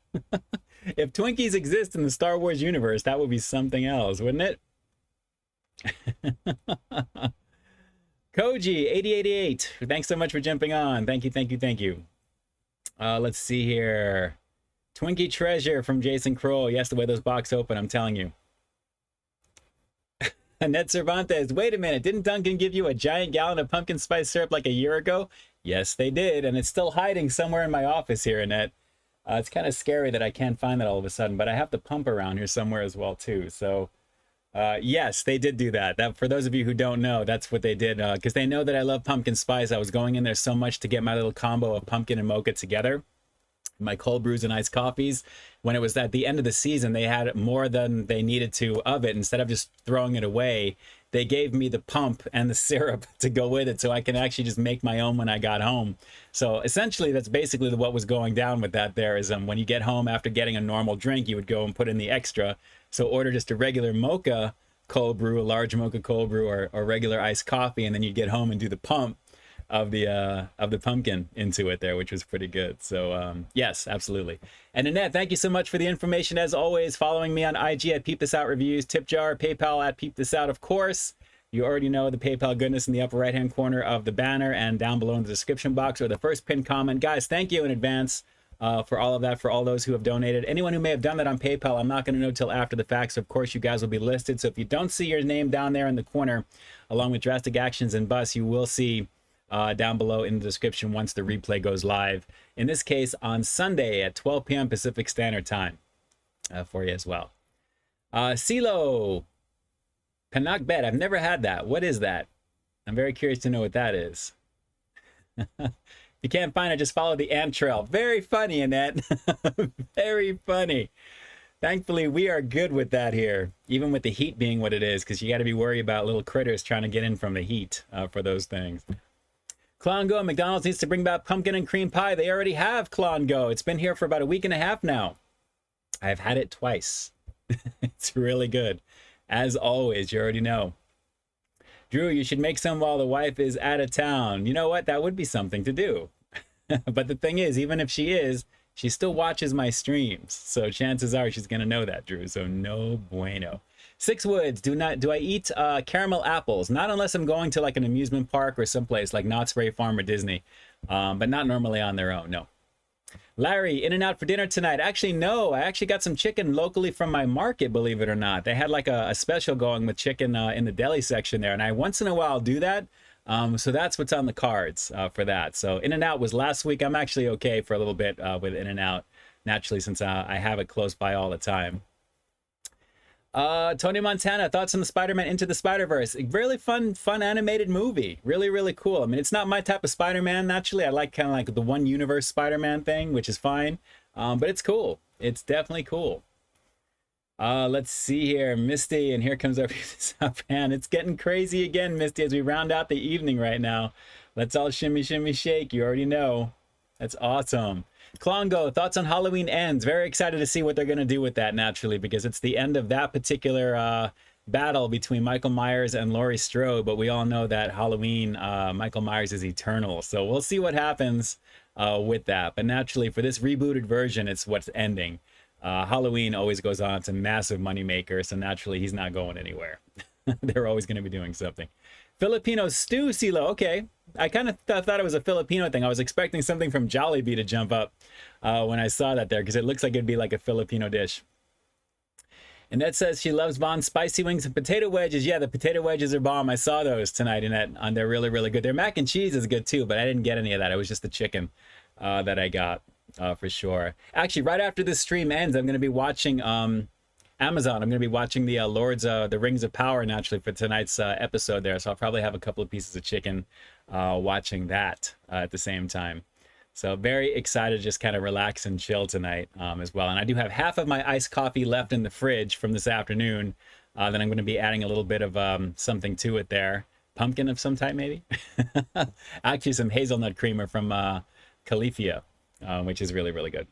If Twinkies exist in the Star Wars universe, that would be something else, wouldn't it? Koji 8088, thanks so much for jumping on. Thank you, thank you, thank you. Let's see here. Twinkie Treasure from Jason Kroll. Yes, the way those box open, I'm telling you. Annette Cervantes, wait a minute, didn't Dunkin' give you a giant gallon of pumpkin spice syrup like a year ago? Yes, they did, and it's still hiding somewhere in my office here, Annette. It's kind of scary that I can't find that all of a sudden, but I have the pump around here somewhere as well, too. So, yes, they did do that. That, for those of you who don't know, that's what they did, because they know that I love pumpkin spice. I was going in there so much to get my little combo of pumpkin and mocha together. My cold brews and iced coffees. When it was at the end of the season, they had more than they needed to of it. Instead of just throwing it away, they gave me the pump and the syrup to go with it, so I can actually just make my own when I got home. So essentially, that's basically what was going down with that there is when you get home after getting a normal drink, you would go and put in the extra. So order just a regular mocha cold brew, a large mocha cold brew, or regular iced coffee, and then you'd get home and do the pump of the pumpkin into it there, which was pretty good. So yes, absolutely. And Annette, thank you so much for the information as always. Following me on IG at Peep This Out Reviews, Tip Jar, PayPal at Peep This Out, of course. You already know the PayPal goodness in the upper right hand corner of the banner and down below in the description box or the first pinned comment. Guys, thank you in advance for all of that, for all those who have donated. Anyone who may have done that on PayPal, I'm not going to know till after the fact. So of course you guys will be listed. So if you don't see your name down there in the corner along with Drastic Actions and Bus, you will see down below in the description once the replay goes live. In this case, on Sunday at 12 p.m. Pacific Standard Time for you as well. CeeLo, Canuck Bet. I've never had that. What is that? I'm very curious to know what that is. If you can't find it, just follow the ant trail. Very funny, Annette. Very funny. Thankfully, we are good with that here, even with the heat being what it is, because you got to be worried about little critters trying to get in from the heat for those things. Klon Go, McDonald's needs to bring back pumpkin and cream pie. They already have Klon Go. It's been here for about a week and a half now. I've had it twice. It's really good. As always, you already know. Drew, you should make some while the wife is out of town. You know what? That would be something to do. But the thing is, even if she is, she still watches my streams. So chances are she's going to know that, Drew. So no bueno. Six Woods, do I eat caramel apples? Not unless I'm going to like an amusement park or someplace like Knott's Berry Farm or Disney. But not normally on their own, no. Larry, In-N-Out for dinner tonight. Actually, no. I actually got some chicken locally from my market, believe it or not. They had like a special going with chicken in the deli section there. And I once in a while do that. So that's what's on the cards for that. So In-N-Out was last week. I'm actually okay for a little bit with In-N-Out, naturally, since I have it close by all the time. Tony Montana, thoughts on the Spider-Man Into the Spider-Verse? Really fun animated movie. Really, really cool. I mean, it's not my type of Spider-Man, naturally. I like kind of like the one universe Spider-Man thing, which is fine. But it's cool. It's definitely cool. Let's see here, Misty, and here comes our fan. It's getting crazy again, Misty, as we round out the evening right now. Let's all shimmy, shimmy, shake. You already know. That's awesome. Klongo, thoughts on Halloween Ends? Very excited to see what they're going to do with that, naturally, because it's the end of that particular battle between Michael Myers and Laurie Strode. But we all know that Halloween, Michael Myers is eternal. So we'll see what happens with that. But naturally, for this rebooted version, it's what's ending. Halloween always goes on. It's a massive moneymaker, so naturally he's not going anywhere. They're always going to be doing something. Filipino stew, CeeLo. Okay. I kind of thought it was a Filipino thing. I was expecting something from Jollibee to jump up when I saw that there, because it looks like it'd be like a Filipino dish. And that says she loves Von's spicy wings and potato wedges. Yeah, the potato wedges are bomb. I saw those tonight, and they're really, really good. Their mac and cheese is good too, but I didn't get any of that. It was just the chicken that I got for sure. Actually, right after this stream ends, I'm going to be watching Amazon. I'm going to be watching the the Rings of Power, naturally, for tonight's episode there. So I'll probably have a couple of pieces of chicken watching that at the same time. So very excited to just kind of relax and chill tonight as well. And I do have half of my iced coffee left in the fridge from this afternoon. Then I'm going to be adding a little bit of something to it there. Pumpkin of some type, maybe? Actually, some hazelnut creamer from Califia, which is really, really good.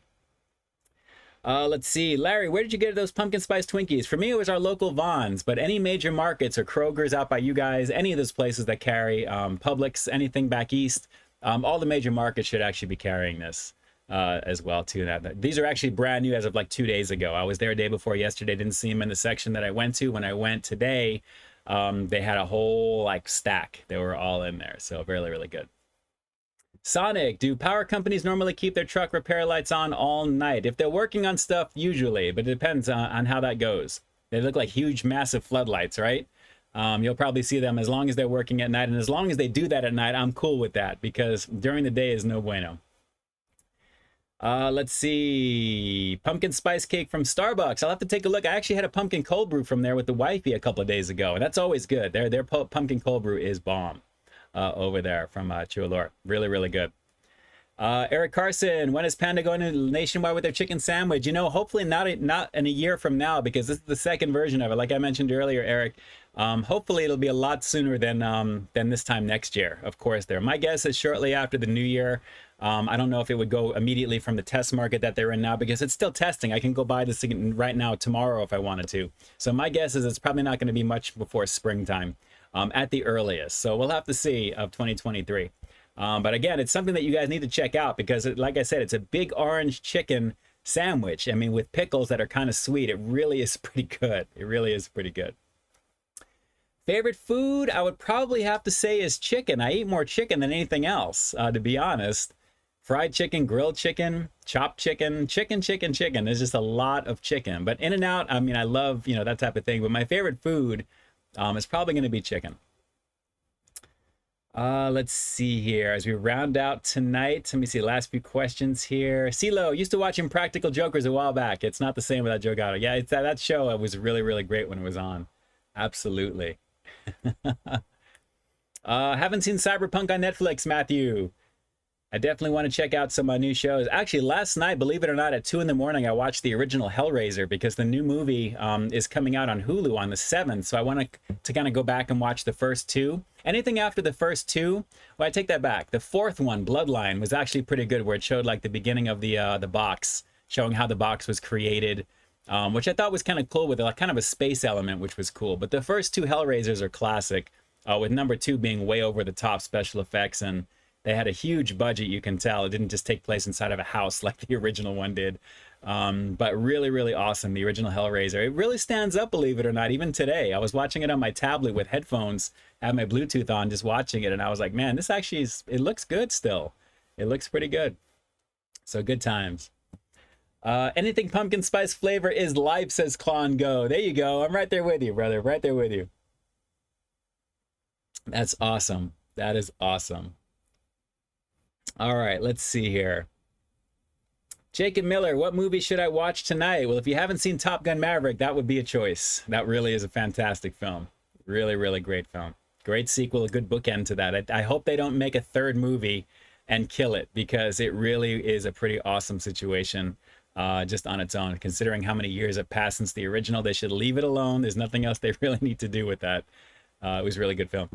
Let's see. Larry, where did you get those pumpkin spice Twinkies? For me, it was our local Vons, but any major markets or Kroger's out by you guys, any of those places that carry Publix, anything back east, all the major markets should actually be carrying this as well, too. These are actually brand new as of like 2 days ago. I was there a day before yesterday, didn't see them in the section that I went to. When I went today, they had a whole like stack. They were all in there, so really, really good. Sonic, do power companies normally keep their truck repair lights on all night? If they're working on stuff, usually, but it depends on how that goes. They look like huge, massive floodlights, right? You'll probably see them as long as they're working at night, and as long as they do that at night, I'm cool with that, because during the day is no bueno. Let's see. Pumpkin spice cake from Starbucks. I'll have to take a look. I actually had a pumpkin cold brew from there with the wifey a couple of days ago, and that's always good. Their pumpkin cold brew is bomb. Over there from Chualor. Really, really good. Eric Carson, when is Panda going to nationwide with their chicken sandwich? You know, hopefully not in a year from now, because this is the second version of it. Like I mentioned earlier, Eric, hopefully it'll be a lot sooner than this time next year, of course. My guess is shortly after the new year. I don't know if it would go immediately from the test market that they're in now, because it's still testing. I can go buy this right now tomorrow if I wanted to. So my guess is it's probably not going to be much before springtime. At the earliest. So we'll have to see of 2023. But again, it's something that you guys need to check out, because like I said, it's a big orange chicken sandwich. I mean, with pickles that are kind of sweet. It really is pretty good. It really is pretty good. Favorite food, I would probably have to say, is chicken. I eat more chicken than anything else, to be honest. Fried chicken, grilled chicken, chopped chicken, chicken. There's just a lot of chicken. But In-N-Out, I mean, I love, that type of thing. But my favorite food it's probably going to be chicken. Let's see here. As we round out tonight, let me see the last few questions here. CeeLo, used to watch Impractical Jokers a while back. It's not the same without Joe Gatto. Yeah, it's that show was really, really great when it was on. Absolutely. Haven't seen Cyberpunk on Netflix, Matthew. I definitely want to check out some new shows. Actually, last night, believe it or not, at 2 in the morning, I watched the original Hellraiser because the new movie is coming out on Hulu on the 7th. So I want to kind of go back and watch the first two. Anything after the first two, well, I take that back. The fourth one, Bloodline, was actually pretty good, where it showed like the beginning of the box, showing how the box was created, which I thought was kind of cool with like kind of a space element, which was cool. But the first two Hellraisers are classic, with number 2 being way over the top special effects, and they had a huge budget, you can tell. It didn't just take place inside of a house like the original one did. But really, really awesome, the original Hellraiser. It really stands up, believe it or not, even today. I was watching it on my tablet with headphones, had my Bluetooth on, just watching it, and I was like, man, this actually it looks good still. It looks pretty good. So good times. Anything pumpkin spice flavor is life, says Klon Go. There you go. I'm right there with you, brother. Right there with you. That's awesome. That is awesome. All right, let's see here. Jacob Miller, what movie should I watch tonight? Well, if you haven't seen Top Gun Maverick, that would be a choice. That really is a fantastic film. Really, really great film. Great sequel, a good bookend to that. I hope they don't make a third movie and kill it, because it really is a pretty awesome situation just on its own. Considering how many years have passed since the original, they should leave it alone. There's nothing else they really need to do with that. It was a really good film.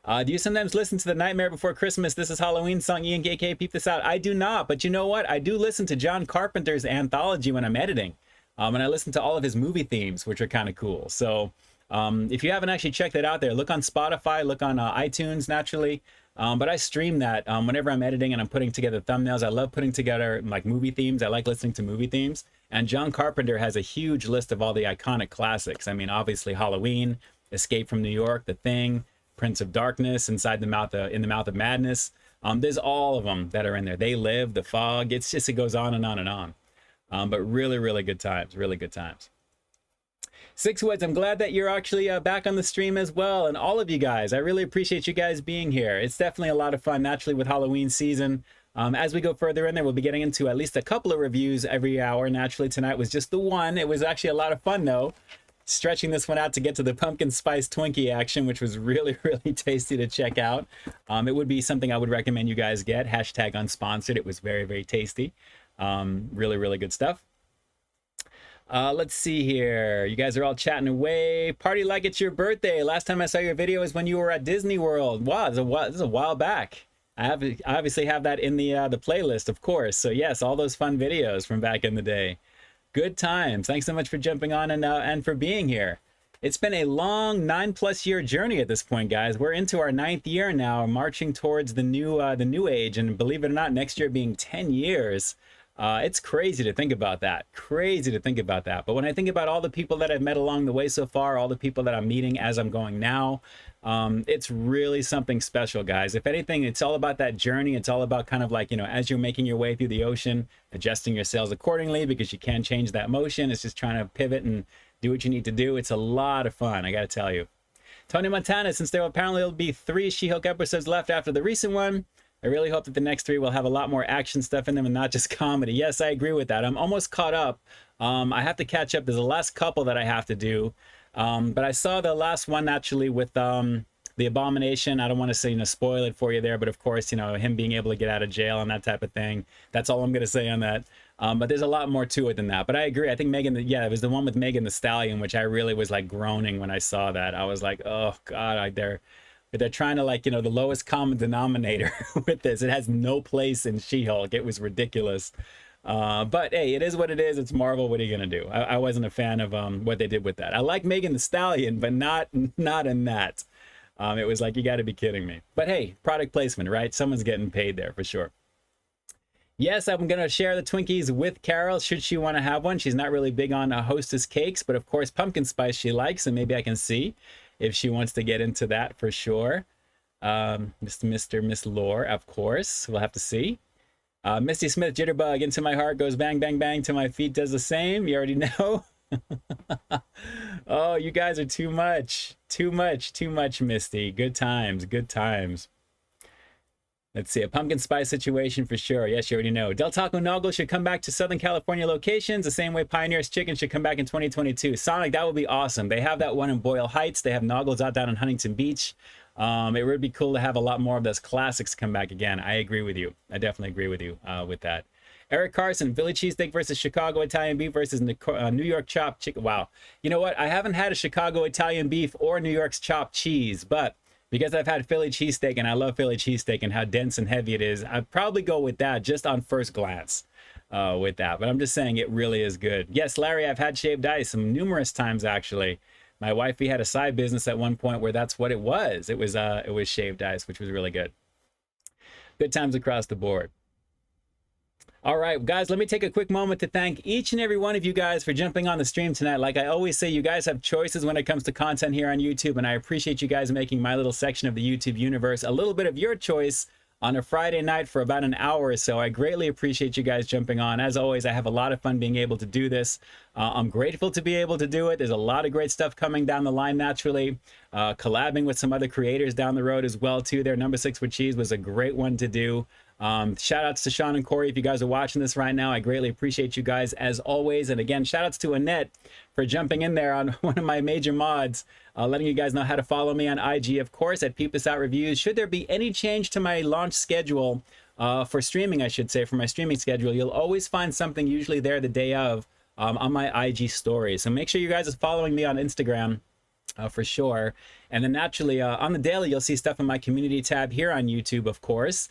Do you sometimes listen to The Nightmare Before Christmas, This Is Halloween song, Ian KK, peep this out? I do not, but you know what? I do listen to John Carpenter's anthology when I'm editing. And I listen to all of his movie themes, which are kind of cool. So if you haven't actually checked that out there, look on Spotify, look on iTunes, naturally. But I stream that whenever I'm editing and I'm putting together thumbnails. I love putting together like movie themes. I like listening to movie themes. And John Carpenter has a huge list of all the iconic classics. I mean, obviously Halloween, Escape from New York, The Thing, Prince of Darkness, In the Mouth of Madness. There's all of them that are in there. They Live, The Fog. It's just, it goes on and on and on. But really, really good times. Really good times. Six Woods, I'm glad that you're actually back on the stream as well, and all of you guys. I really appreciate you guys being here. It's definitely a lot of fun, naturally, with Halloween season. As we go further in there, we'll be getting into at least a couple of reviews every hour. Naturally, tonight was just the one. It was actually a lot of fun, though. Stretching this one out to get to the pumpkin spice Twinkie action, which was really, really tasty to check out. It would be something I would recommend you guys get. Hashtag unsponsored. It was very, very tasty. Really, really good stuff. Let's see here. You guys are all chatting away. Party like it's your birthday. Last time I saw your video was when you were at Disney World. Wow, this is a while back. I obviously have that in the playlist, of course. So yes, all those fun videos from back in the day. Good times. Thanks so much for jumping on and for being here. It's been a long 9+ year journey at this point, guys. We're into our 9th year now, marching towards the new age, and believe it or not, next year being 10 years. It's crazy to think about that. Crazy to think about that. But when I think about all the people that I've met along the way so far, all the people that I'm meeting as I'm going now, it's really something special, guys. If anything, it's all about that journey. It's all about kind of like, you know, as you're making your way through the ocean, adjusting your sails accordingly, because you can't change that motion. It's just trying to pivot and do what you need to do. It's a lot of fun, I got to tell you. Tony Montana, since there apparently will be 3 She-Hulk episodes left after the recent one, I really hope that the next 3 will have a lot more action stuff in them and not just comedy. Yes, I agree with that. I'm almost caught up. I have to catch up. There's the last couple that I have to do. But I saw the last one actually with the Abomination. I don't want to say, you know, spoil it for you there, but of course, you know, him being able to get out of jail and that type of thing. That's all I'm going to say on that. But there's a lot more to it than that. But I agree. I think it was the one with Megan Thee Stallion, which I really was like groaning when I saw that. I was like, oh God, they're trying to, like, you know, the lowest common denominator with this. It has no place in She-Hulk. It was ridiculous. But hey, it is what it is. It's Marvel. What are you going to do? I wasn't a fan of what they did with that. I like Megan Thee Stallion, but not in that. It was like, you got to be kidding me. But hey, product placement, right? Someone's getting paid there for sure. Yes, I'm going to share the Twinkies with Carol should she want to have one. She's not really big on Hostess cakes, but of course pumpkin spice she likes, and maybe I can see if she wants to get into that for sure. Miss Lore, of course. We'll have to see. Misty Smith, Jitterbug, into my heart goes bang, bang, bang. To my feet does the same. You already know. Oh, you guys are too much. Too much, Misty. Good times, good times. Let's see, a pumpkin spice situation for sure. Yes, you already know. Del Taco Noggle should come back to Southern California locations the same way Pioneer's Chicken should come back in 2022. Sonic, that would be awesome. They have that one in Boyle Heights. They have Noggles out down in Huntington Beach. It would be cool to have a lot more of those classics come back again. I agree with you. I definitely agree with you with that. Eric Carson, Philly cheesesteak versus Chicago Italian beef versus New York chopped chicken. Wow. You know what? I haven't had a Chicago Italian beef or New York's chopped cheese, but because I've had Philly cheesesteak and I love Philly cheesesteak and how dense and heavy it is, I'd probably go with that just on first glance with that. But I'm just saying it really is good. Yes, Larry, I've had shaved ice some numerous times actually. My wifey had a side business at one point where that's what it was. It was shaved ice, which was really good. Good times across the board. All right, guys, let me take a quick moment to thank each and every one of you guys for jumping on the stream tonight. Like I always say, you guys have choices when it comes to content here on YouTube, and I appreciate you guys making my little section of the YouTube universe a little bit of your choice on a Friday night for about an hour or so. I greatly appreciate you guys jumping on. As always, I have a lot of fun being able to do this. I'm grateful to be able to do it. There's a lot of great stuff coming down the line naturally. Collabing with some other creators down the road as well too. Their Number 6 with Cheese was a great one to do. Shout outs to Sean and Corey if you guys are watching this right now. I greatly appreciate you guys as always. And again, shout outs to Annette for jumping in there on one of my major mods, letting you guys know how to follow me on IG, of course, at Peep This Out Reviews. Should there be any change to my launch schedule for streaming, I should say, for my streaming schedule, you'll always find something usually there the day of on my IG story. So make sure you guys are following me on Instagram. For sure. And then naturally on the daily, you'll see stuff in my community tab here on YouTube, of course,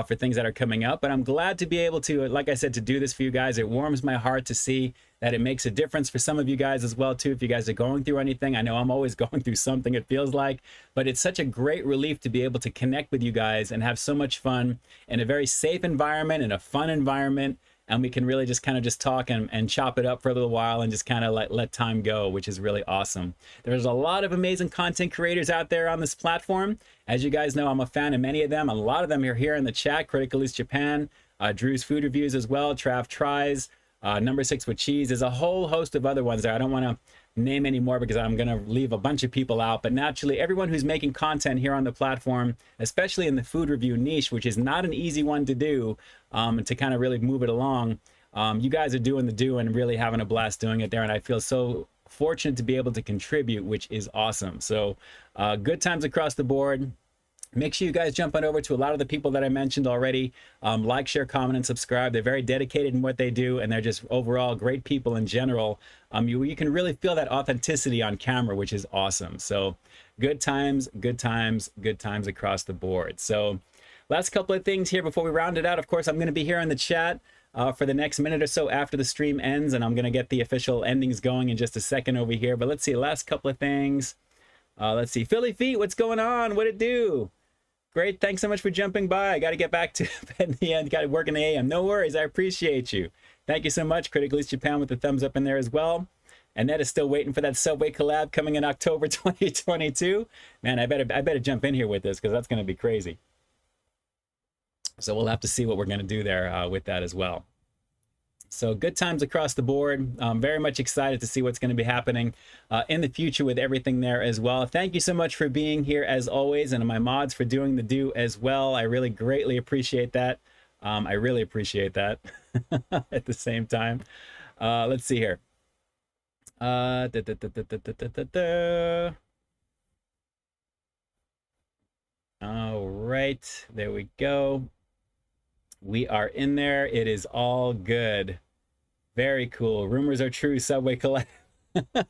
for things that are coming up. But I'm glad to be able to, like I said, to do this for you guys. It warms my heart to see that it makes a difference for some of you guys as well, too. If you guys are going through anything, I know I'm always going through something, it feels like, but it's such a great relief to be able to connect with you guys and have so much fun in a very safe environment, in a fun environment. And we can really just kind of just talk and chop it up for a little while and just kind of let time go, which is really awesome. There's a lot of amazing content creators out there on this platform. As you guys know, I'm a fan of many of them. A lot of them are here in the chat. Critical East Japan, Drew's Food Reviews as well, Trav Tries, Number 6 with Cheese. There's a whole host of other ones there. I don't want to name any more because I'm going to leave a bunch of people out. But naturally, everyone who's making content here on the platform, especially in the food review niche, which is not an easy one to do, to kind of really move it along, you guys are doing the do and really having a blast doing it there. And I feel so fortunate to be able to contribute, which is awesome. So good times across the board. Make sure you guys jump on over to a lot of the people that I mentioned already. Like, share, comment, and subscribe. They're very dedicated in what they do, and they're just overall great people in general. You can really feel that authenticity on camera, which is awesome. So good times, good times, good times across the board. So last couple of things here before we round it out. Of course, I'm going to be here in the chat for the next minute or so after the stream ends, and I'm going to get the official endings going in just a second over here. But let's see, last couple of things. Let's see, Philly Feet, what's going on? What'd it do? Great, thanks so much for jumping by. I got to get back to bed in the end. Got to work in the AM. No worries, I appreciate you. Thank you so much. Critical East Japan with the thumbs up in there as well. Annette is still waiting for that Subway collab coming in October 2022. Man, I better jump in here with this because that's going to be crazy. So we'll have to see what we're going to do there with that as well. So good times across the board. I'm very much excited to see what's going to be happening in the future with everything there as well. Thank you so much for being here as always, and my mods for doing the do as well. I really greatly appreciate that. I really appreciate that at the same time. Let's see here. All right, there we go. We are in there. It is all good. Very cool. Rumors are true. Subway collab.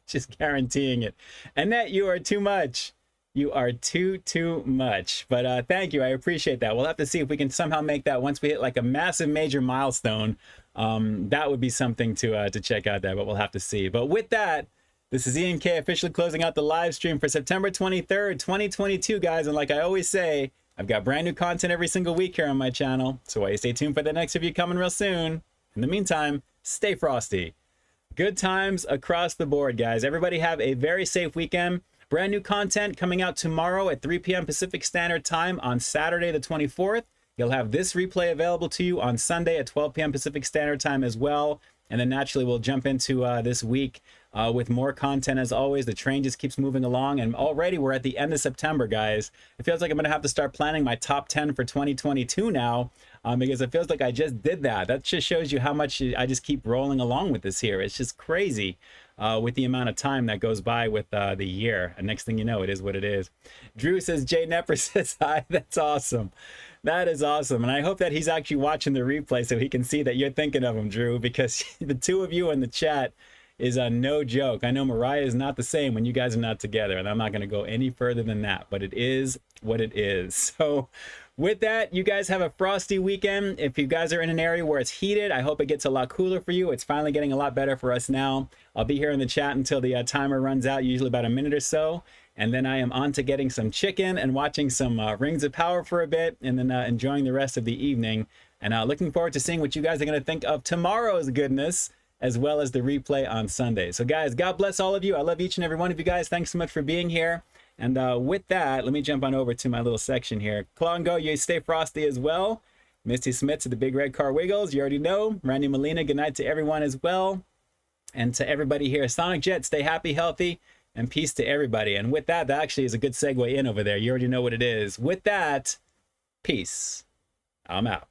Just guaranteeing it. Annette, you are too much. You are too much. But thank you. I appreciate that. We'll have to see if we can somehow make that once we hit like a massive major milestone. That would be something to check out there, but we'll have to see. But with that, this is Ian K officially closing out the live stream for September 23rd, 2022, guys. And like I always say, I've got brand new content every single week here on my channel, so why stay tuned for the next review coming real soon. In the meantime, stay frosty. Good times across the board, guys. Everybody have a very safe weekend. Brand new content coming out tomorrow at 3 p.m. Pacific Standard Time on Saturday the 24th. You'll have this replay available to you on Sunday at 12 p.m. Pacific Standard Time as well. and then naturally we'll jump into this week with more content. As always, the train just keeps moving along, and already we're at the end of September, guys. It feels like I'm gonna have to start planning my top 10 for 2022 now, because it feels like I just did that. That just shows you how much I just keep rolling along with this here. It's just crazy with the amount of time that goes by with the year, and next thing you know, it is what it is. Drew says, Jay Nepper says hi. That's awesome. That is awesome, and I hope that he's actually watching the replay so he can see that you're thinking of him, Drew, because the two of you in the chat is no joke. I know Mariah is not the same when you guys are not together, and I'm not going to go any further than that, but it is what it is. So with that, you guys have a frosty weekend. If you guys are in an area where it's heated, I hope it gets a lot cooler for you. It's finally getting a lot better for us now. I'll be here in the chat until the timer runs out, usually about a minute or so. And then I am on to getting some chicken and watching some Rings of Power for a bit, and then enjoying the rest of the evening. And looking forward to seeing what you guys are going to think of tomorrow's goodness, as well as the replay on Sunday. So guys, God bless all of you. I love each and every one of you guys. Thanks so much for being here. And with that, let me jump on over to my little section here. Claw and Go, you stay frosty as well. Misty Smith to the Big Red Car Wiggles, you already know. Randy Molina, good night to everyone as well. And to everybody here, Sonic Jet, stay happy, healthy, and peace to everybody. And with that, that actually is a good segue in over there. You already know what it is. With that, peace. I'm out.